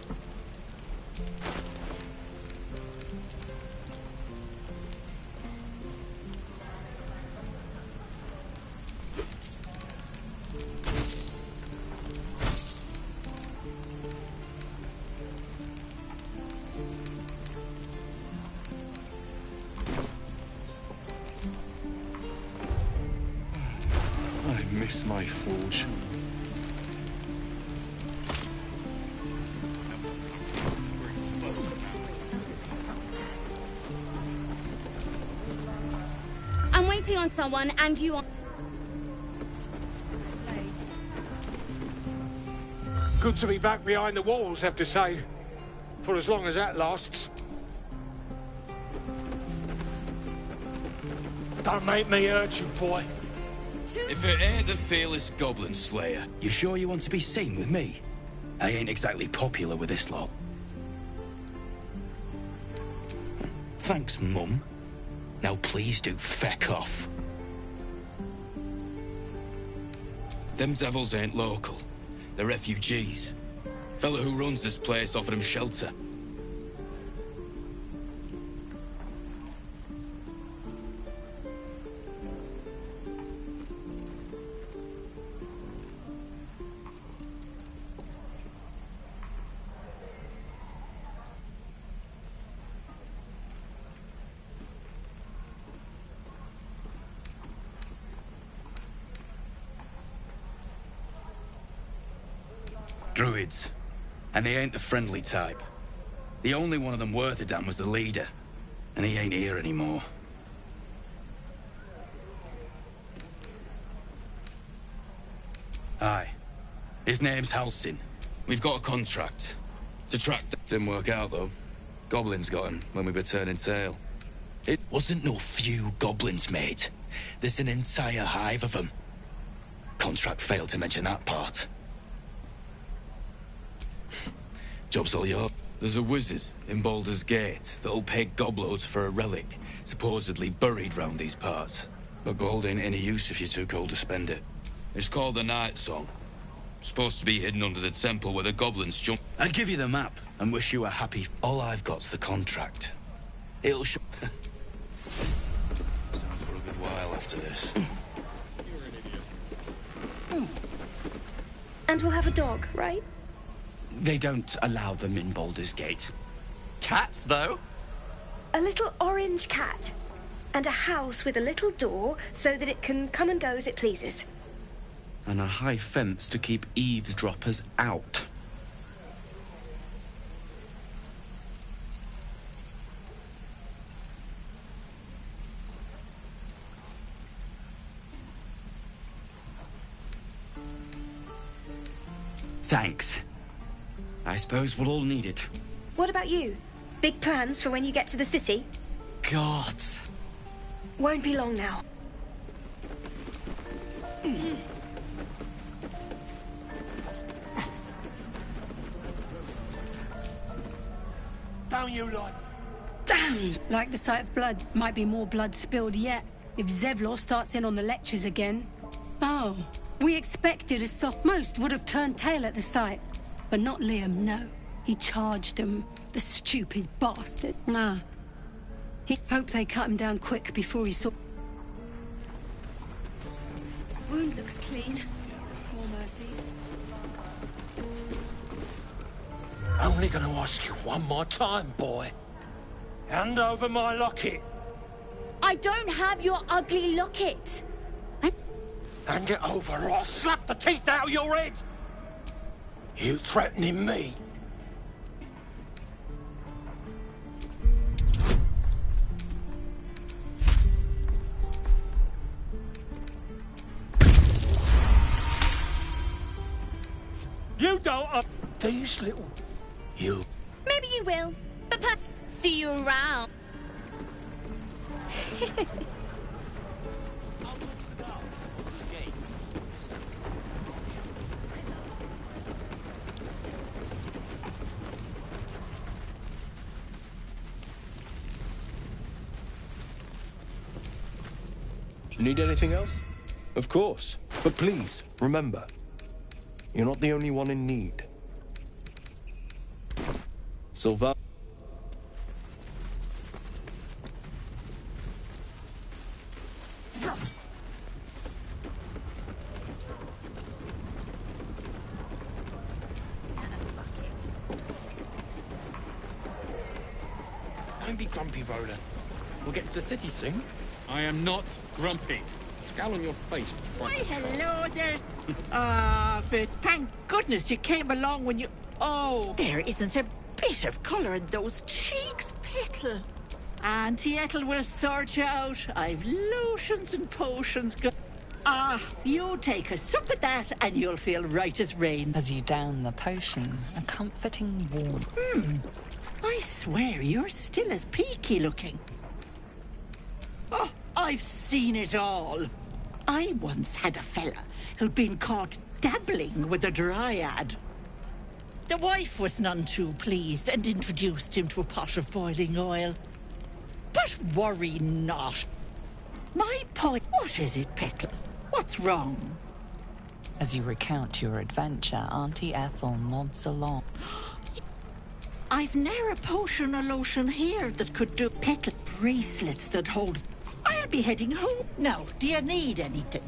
My forge. I'm waiting on someone, and you are... Good to be back behind the walls, have to say. For as long as that lasts. Don't make me hurt you, boy. If it ain't the fearless Goblin Slayer, you sure you want to be seen with me? I ain't exactly popular with this lot. Thanks, Mum. Now please do feck off. Them devils ain't local. They're refugees. Fella who runs this place offered them shelter. Druids. And they ain't the friendly type. The only one of them worth a damn was the leader. And he ain't here anymore. Aye. His name's Halsin. We've got a contract to track... Didn't work out, though. Goblins got him when we were turning tail. It wasn't no few goblins, mate. There's an entire hive of them. Contract failed to mention that part. Job's all yours. There's a wizard in Baldur's Gate that'll pay gobloads for a relic, supposedly buried round these parts. But gold ain't any use if you're too cold to spend it. It's called the Night Song. Supposed to be hidden under the temple where the goblins jump. I'd give you the map and wish you a happy... All I've got's the contract. It'll show... Sound for a good while after this. And we'll have a dog, right? They don't allow them in Baldur's Gate. Cats, though? A little orange cat. And a house with a little door so that it can come and go as it pleases. And a high fence to keep eavesdroppers out. Thanks. I suppose we'll all need it. What about you? Big plans for when you get to the city? God. Won't be long now. Don't you like... Damn! Like the sight of blood. Might be more blood spilled yet. If Zevlor starts in on the lectures again. Oh, we expected a soft... Most would have turned tail at the sight. But not Liam, no. He charged him. The stupid bastard. Nah. He hoped they cut him down quick before he saw... Wound looks clean. Small mercies. Only gonna ask you one more time, boy. Hand over my locket. I don't have your ugly locket. Hand it over or I'll slap the teeth out of your head. You threatening me? You don't... These little... You... Maybe you will, but see you around. Need anything else? Of course. But please, remember, you're not the only one in need. Sylvan... Don't be grumpy, Roland. We'll get to the city soon. I am not grumpy. Scowl on your face. Why, hello there. Thank goodness you came along when you... Oh, there isn't a bit of colour in those cheeks, Petal. Auntie Ethel will sort you out. I've lotions and potions. You take a sup of that and you'll feel right as rain. As you down the potion, a comforting warmth. I swear you're still as peaky looking. Oh, I've seen it all. I once had a fella who'd been caught dabbling with a dryad. The wife was none too pleased and introduced him to a pot of boiling oil. But worry not. My point... What is it, Petal? What's wrong? As you recount your adventure, Auntie Ethel nods along. I've ne'er a potion or lotion here that could do Petal bracelets that hold... I'll be heading home. Now, do you need anything?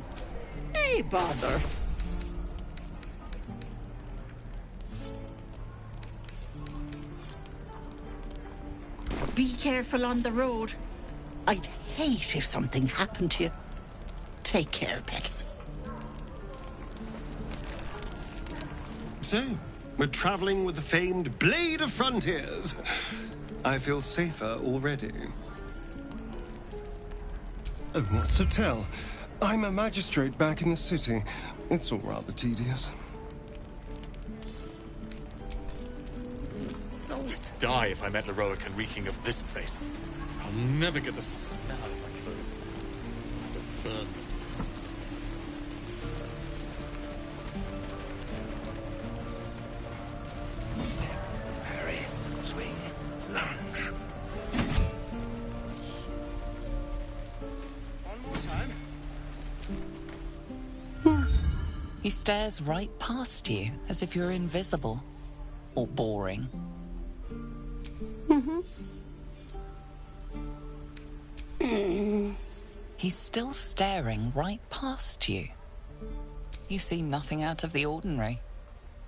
Nay, bother. Be careful on the road. I'd hate if something happened to you. Take care, Petal. So, We're traveling with the famed Blade of Frontiers. I feel safer already. Oh, what's to tell? I'm a magistrate back in the city. It's all rather tedious. I'd die if I met Leroican reeking of this place. I'll never get the smell of my clothes. I'll have to burn them. Parry, swing, lunge. One more time. He stares right past you, as if you're invisible. Or boring. He's still staring right past you. You see nothing out of the ordinary.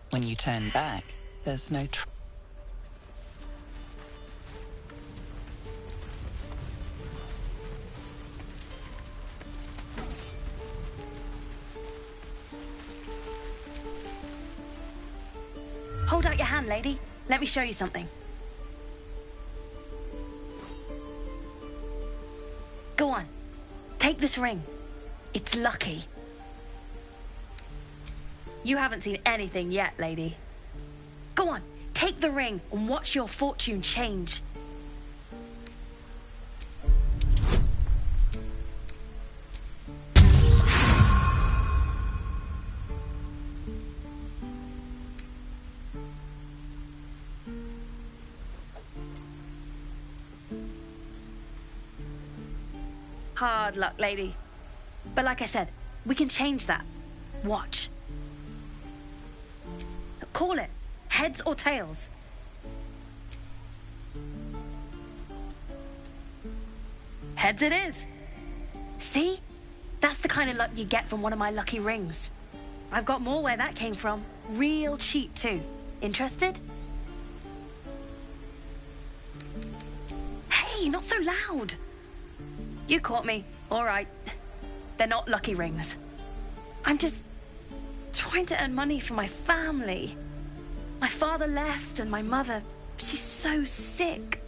When you turn back, there's no Hold out your hand, lady. Let me show you something. Go on. Take this ring. It's lucky. You haven't seen anything yet, lady. Go on. Take the ring and watch your fortune change. Hard luck, lady. But like I said, we can change that. Watch. Call it. Heads or tails. Heads it is. See? That's the kind of luck you get from one of my lucky rings. I've got more where that came from. Real cheap, too. Interested? Hey, not so loud. You caught me. All right. They're not lucky rings. I'm just trying to earn money for my family. My father left and my mother, she's so sick.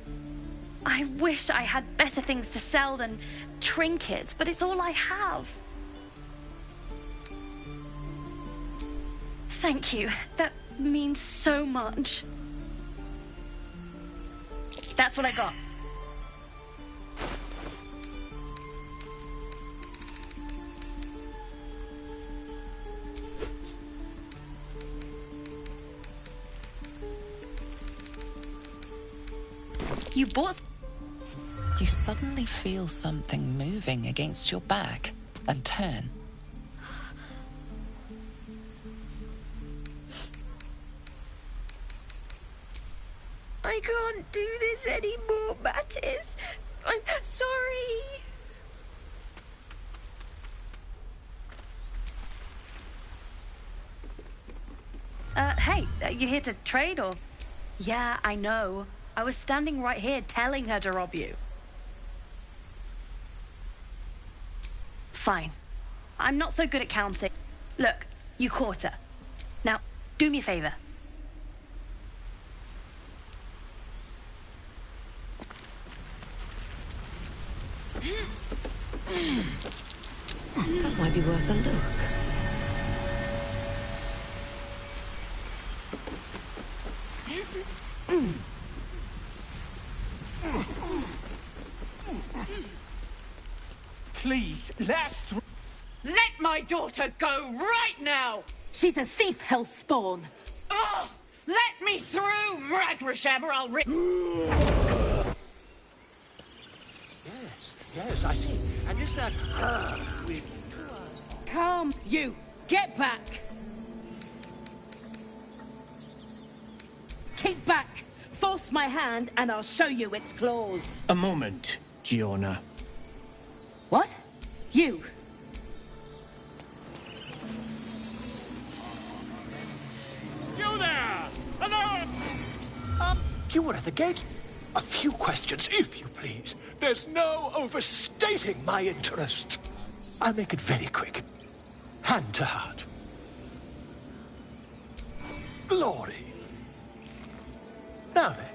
I wish I had better things to sell than trinkets, but it's all I have. Thank you. That means so much. That's what I got. You bought... You suddenly feel something moving against your back and turn. I can't do this anymore, Mattis. I'm sorry. Hey, you here to trade or... Yeah, I know. I was standing right here telling her to rob you. Fine. I'm not so good at counting. Look, you caught her. Now, do me a favor. That might be worth a look. Please, let's... Let my daughter go right now! She's a thief, hellspawn. Oh, let me through, Ragrasham, or I'll Yes, I see. And is that her? Calm, you. Get back. Keep back. Force my hand and I'll show you its claws. A moment, Giona. What? You. You there! Hello! You were at the gate? A few questions, if you please. There's no overstating my interest. I'll make it very quick. Hand to heart. Glory, Now then,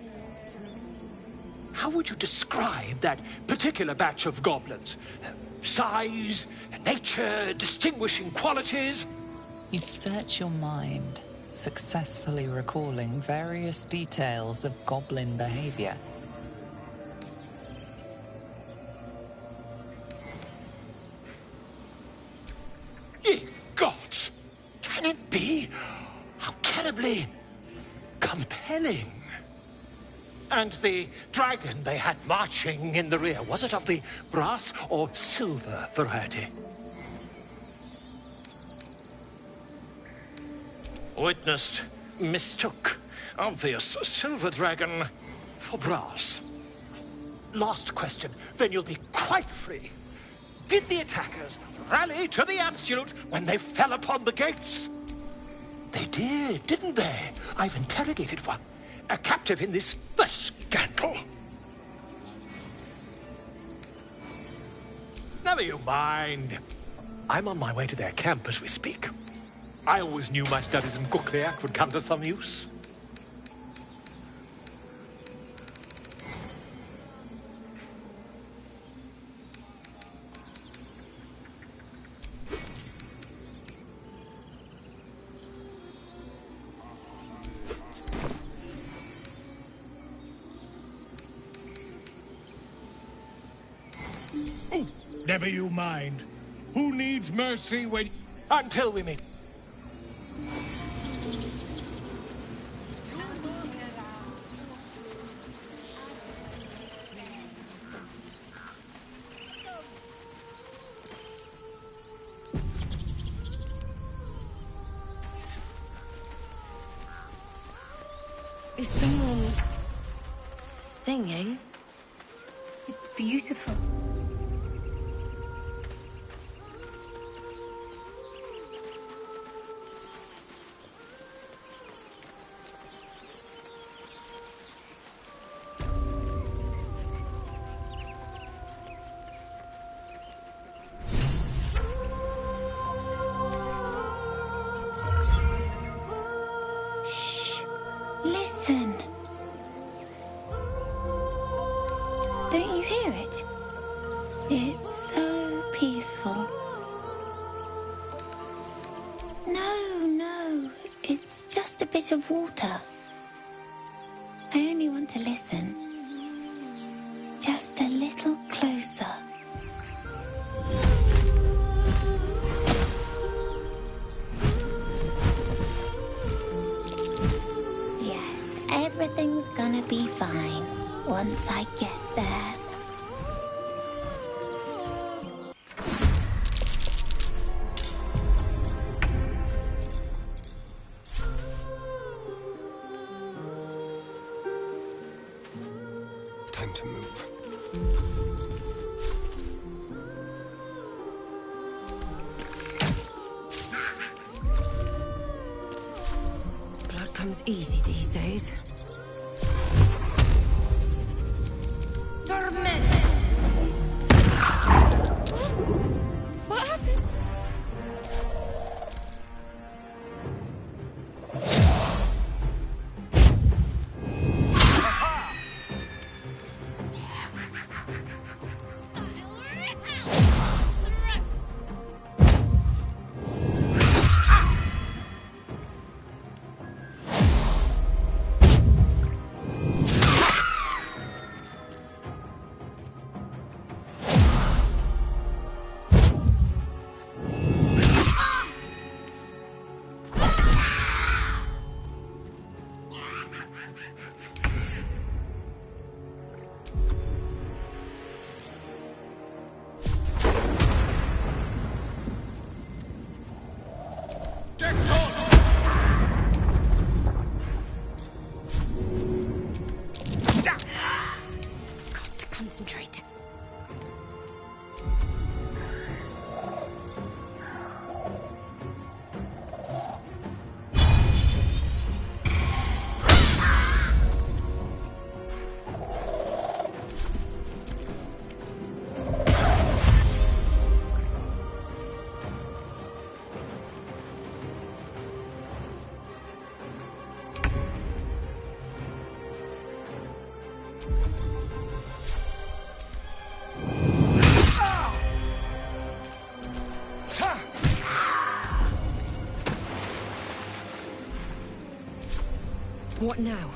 how would you describe that particular batch of goblins? Size, nature, distinguishing qualities? You search your mind, successfully recalling various details of goblin behavior. Ye gods! Can it be? How terribly compelling. And the dragon they had marching in the rear, was it of the brass or silver variety? Witness mistook obvious silver dragon for brass. Last question, then you'll be quite free. Did the attackers rally to the absolute when they fell upon the gates? They did, didn't they? I've interrogated one. A captive in this scandal. Never you mind. I'm on my way to their camp as we speak. I always knew my studies in Cookliak would come to some use. Never you mind. Who needs mercy when... Until we meet. Is someone singing? It's beautiful. Listen. Don't you hear it? It's so peaceful. No, it's just a bit of water. I only want to listen. Just a little closer. Everything's gonna be fine once I get there. Time to move. Blood comes easy these days. What happened? Concentrate. What now?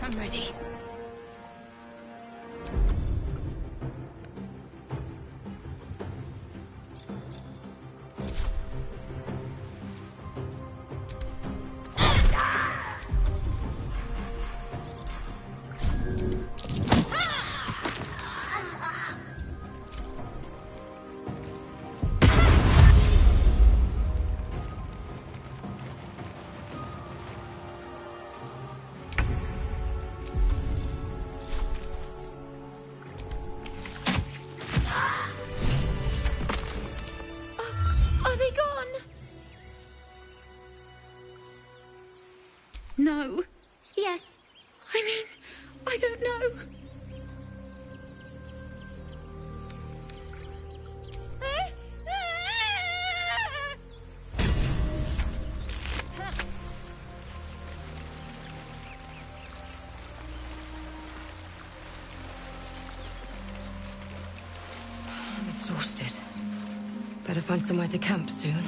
I'm ready. Are they gone? No. Yes. I mean, I don't know. I'm exhausted. Better find somewhere to camp soon.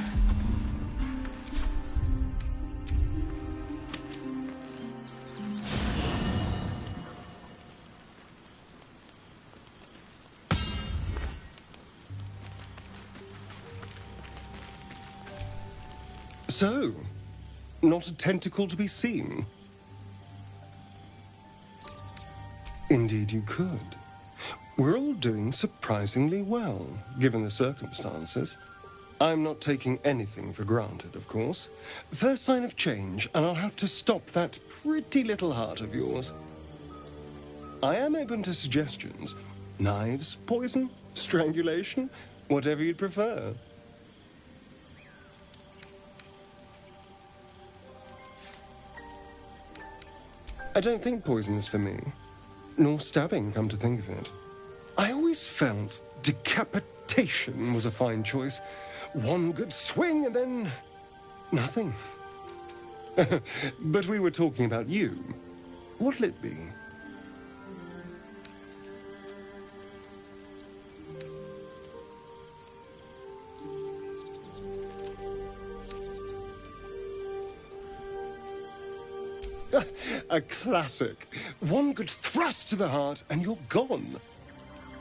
So, not a tentacle to be seen? Indeed you could. We're all doing surprisingly well, given the circumstances. I'm not taking anything for granted, of course. First sign of change, and I'll have to stop that pretty little heart of yours. I am open to suggestions. Knives, poison, strangulation, whatever you'd prefer. I don't think poison is for me. Nor stabbing, come to think of it. I always felt decapitation was a fine choice. One good swing and then nothing. But we were talking about you. What'll it be? A classic. One good thrust to the heart and you're gone.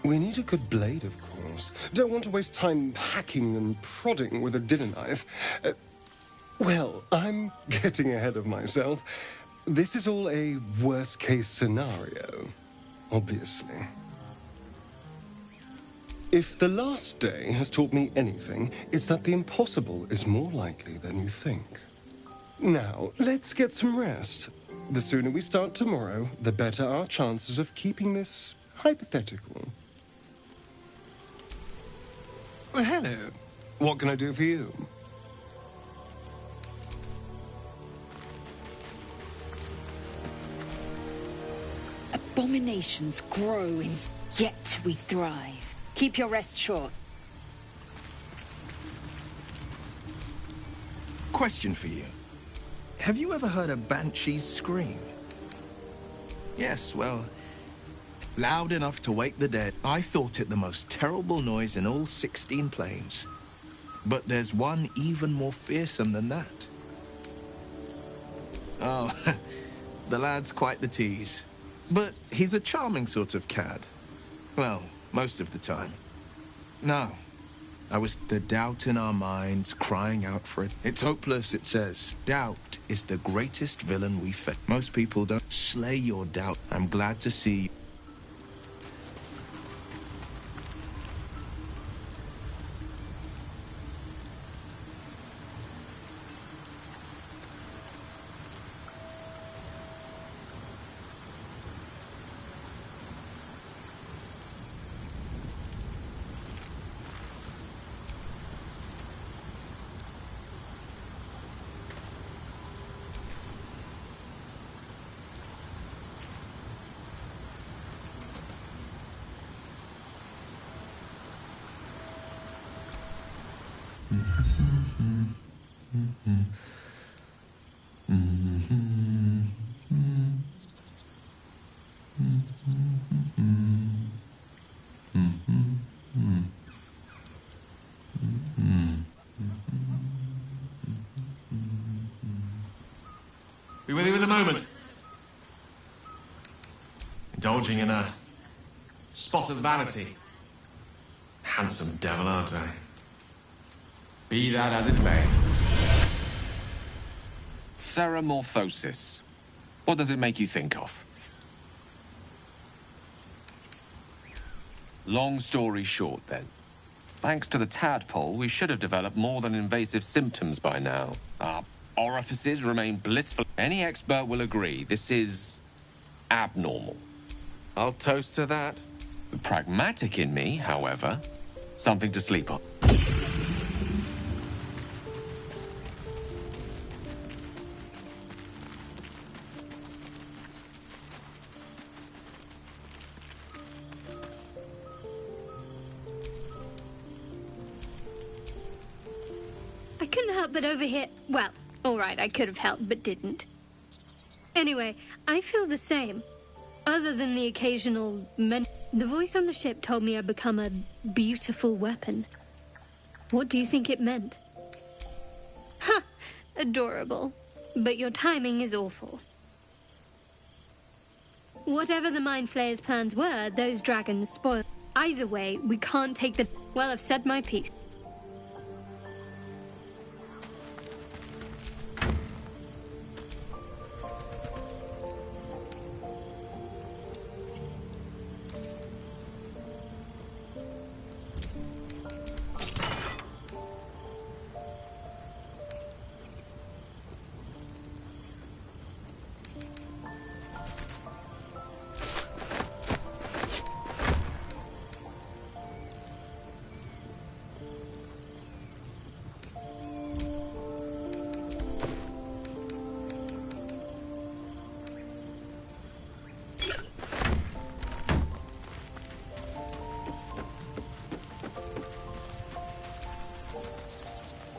We need a good blade, of course. Don't want to waste time hacking and prodding with a dinner knife. Well, I'm getting ahead of myself. This is all a worst-case scenario, obviously. If the last day has taught me anything, it's that the impossible is more likely than you think. Now, let's get some rest. The sooner we start tomorrow, the better our chances of keeping this hypothetical. Well, hello. What can I do for you? Abominations grow in... Yet we thrive. Keep your rest short. Question for you. Have you ever heard a banshee's scream? Yes, well, loud enough to wake the dead. I thought it the most terrible noise in all 16 planes. But there's one even more fearsome than that. Oh, the lad's quite the tease. But he's a charming sort of cad. Well, most of the time. No. I was the doubt in our minds crying out for it. It's hopeless, it says. Doubt is the greatest villain we face. Most people don't slay your doubt. I'm glad to see you. Be with you in a moment. Indulging in a spot of vanity. Handsome devil, aren't I? Be that as it may. Ceramorphosis. What does it make you think of? Long story short, then. Thanks to the tadpole, we should have developed more than invasive symptoms by now. Our orifices remain blissful. Any expert will agree this is abnormal. I'll toast to that. The pragmatic in me, however, something to sleep on. I couldn't help but overhear... Well, all right, I could have helped, but didn't. Anyway, I feel the same. Other than the occasional... The voice on the ship told me I'd become a beautiful weapon. What do you think it meant? Ha! Adorable. But your timing is awful. Whatever the Mind Flayer's plans were, those dragons spoiled. Either way, we can't take the... Well, I've said my piece.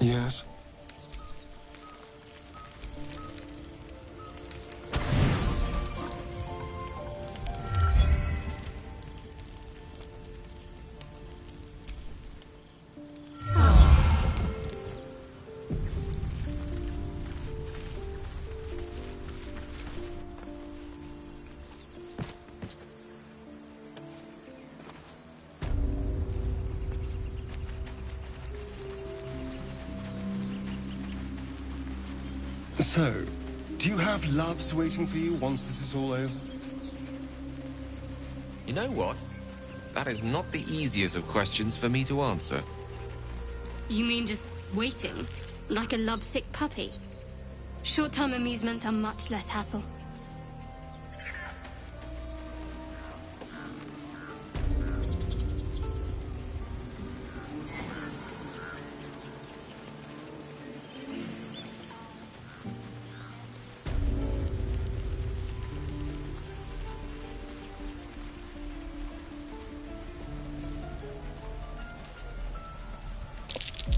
Yes? So, do you have loves waiting for you once this is all over? You know what? That is not the easiest of questions for me to answer. You mean just waiting? Like a lovesick puppy? Short-term amusements are much less hassle.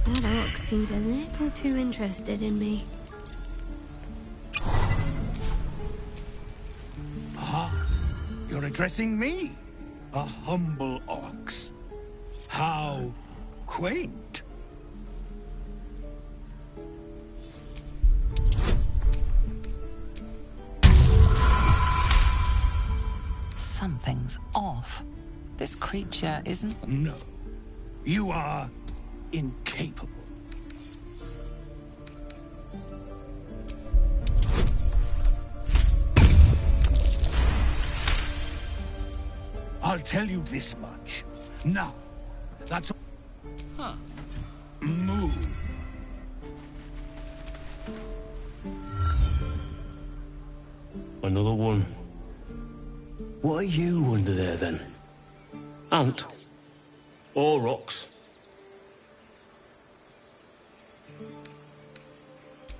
That orc seems a little too interested in me. Ah, you're addressing me? A humble ox. How quaint. Something's off. This creature isn't... No. You are incapable. I'll tell you this much. Now, that's... Huh. Move. Another one. What are you under there, then? Ant? Or rocks?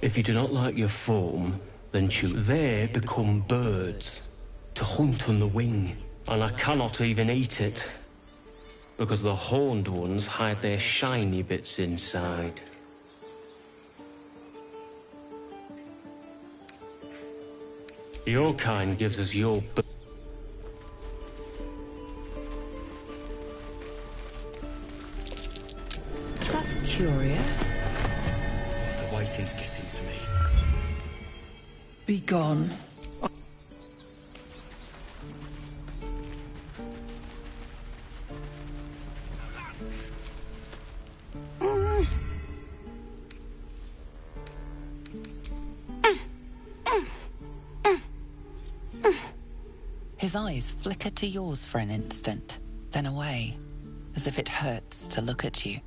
If you do not like your form, then choose. They become birds, to hunt on the wing, and I cannot even eat it, because the horned ones hide their shiny bits inside. Your kind gives us your... That's curious. The waiting's getting to me. Be gone. His eyes flicker to yours for an instant, then away, as if it hurts to look at you.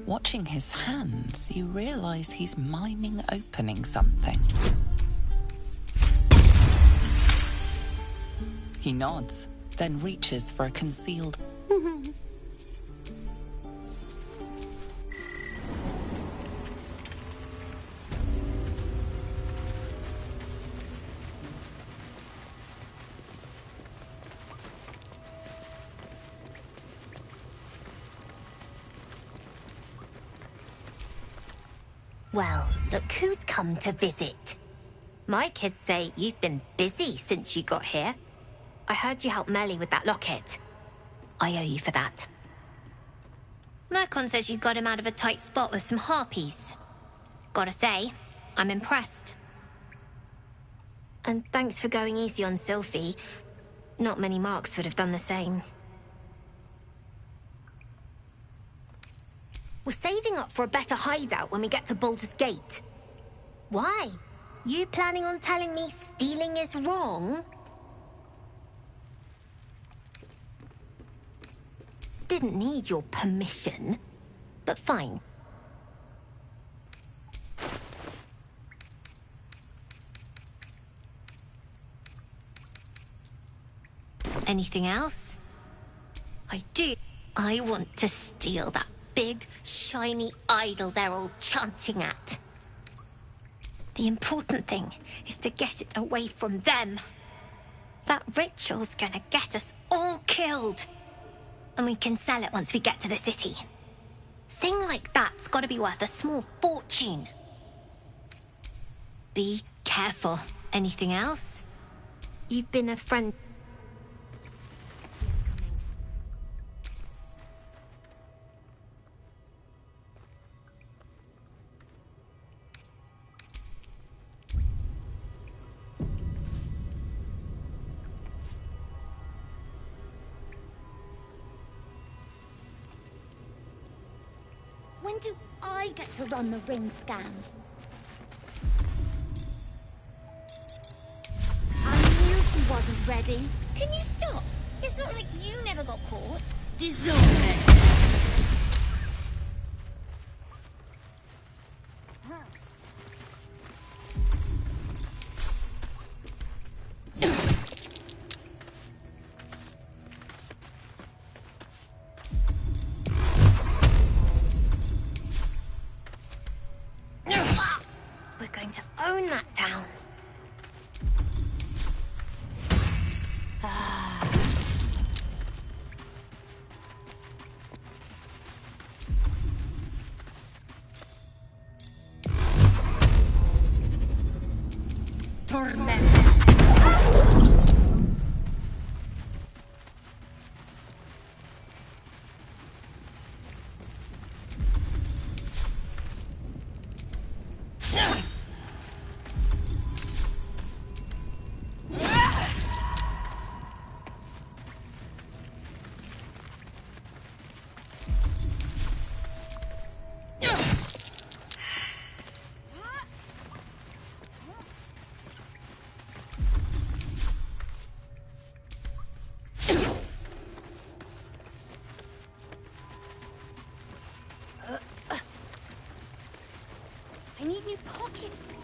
Watching his hands, you realize he's miming opening something. He nods, then reaches for a concealed... Well, look who's come to visit. My kids say you've been busy since you got here. I heard you helped Melly with that locket. I owe you for that. Mercon says you got him out of a tight spot with some harpies. Gotta say, I'm impressed. And thanks for going easy on Sylphie. Not many marks would have done the same. We're saving up for a better hideout when we get to Baldur's Gate. Why? You planning on telling me stealing is wrong? Didn't need your permission, but fine. Anything else? I do. I want to steal that big, shiny idol they're all chanting at. The important thing is to get it away from them. That ritual's gonna get us all killed. And we can sell it once we get to the city. Thing like that's gotta be worth a small fortune. Be careful. Anything else? You've been a friend... When do I get to run the ring scan? I knew she wasn't ready. Can you stop? It's not like you never got caught. Dissolve it. We're going to own that town. I need new pockets to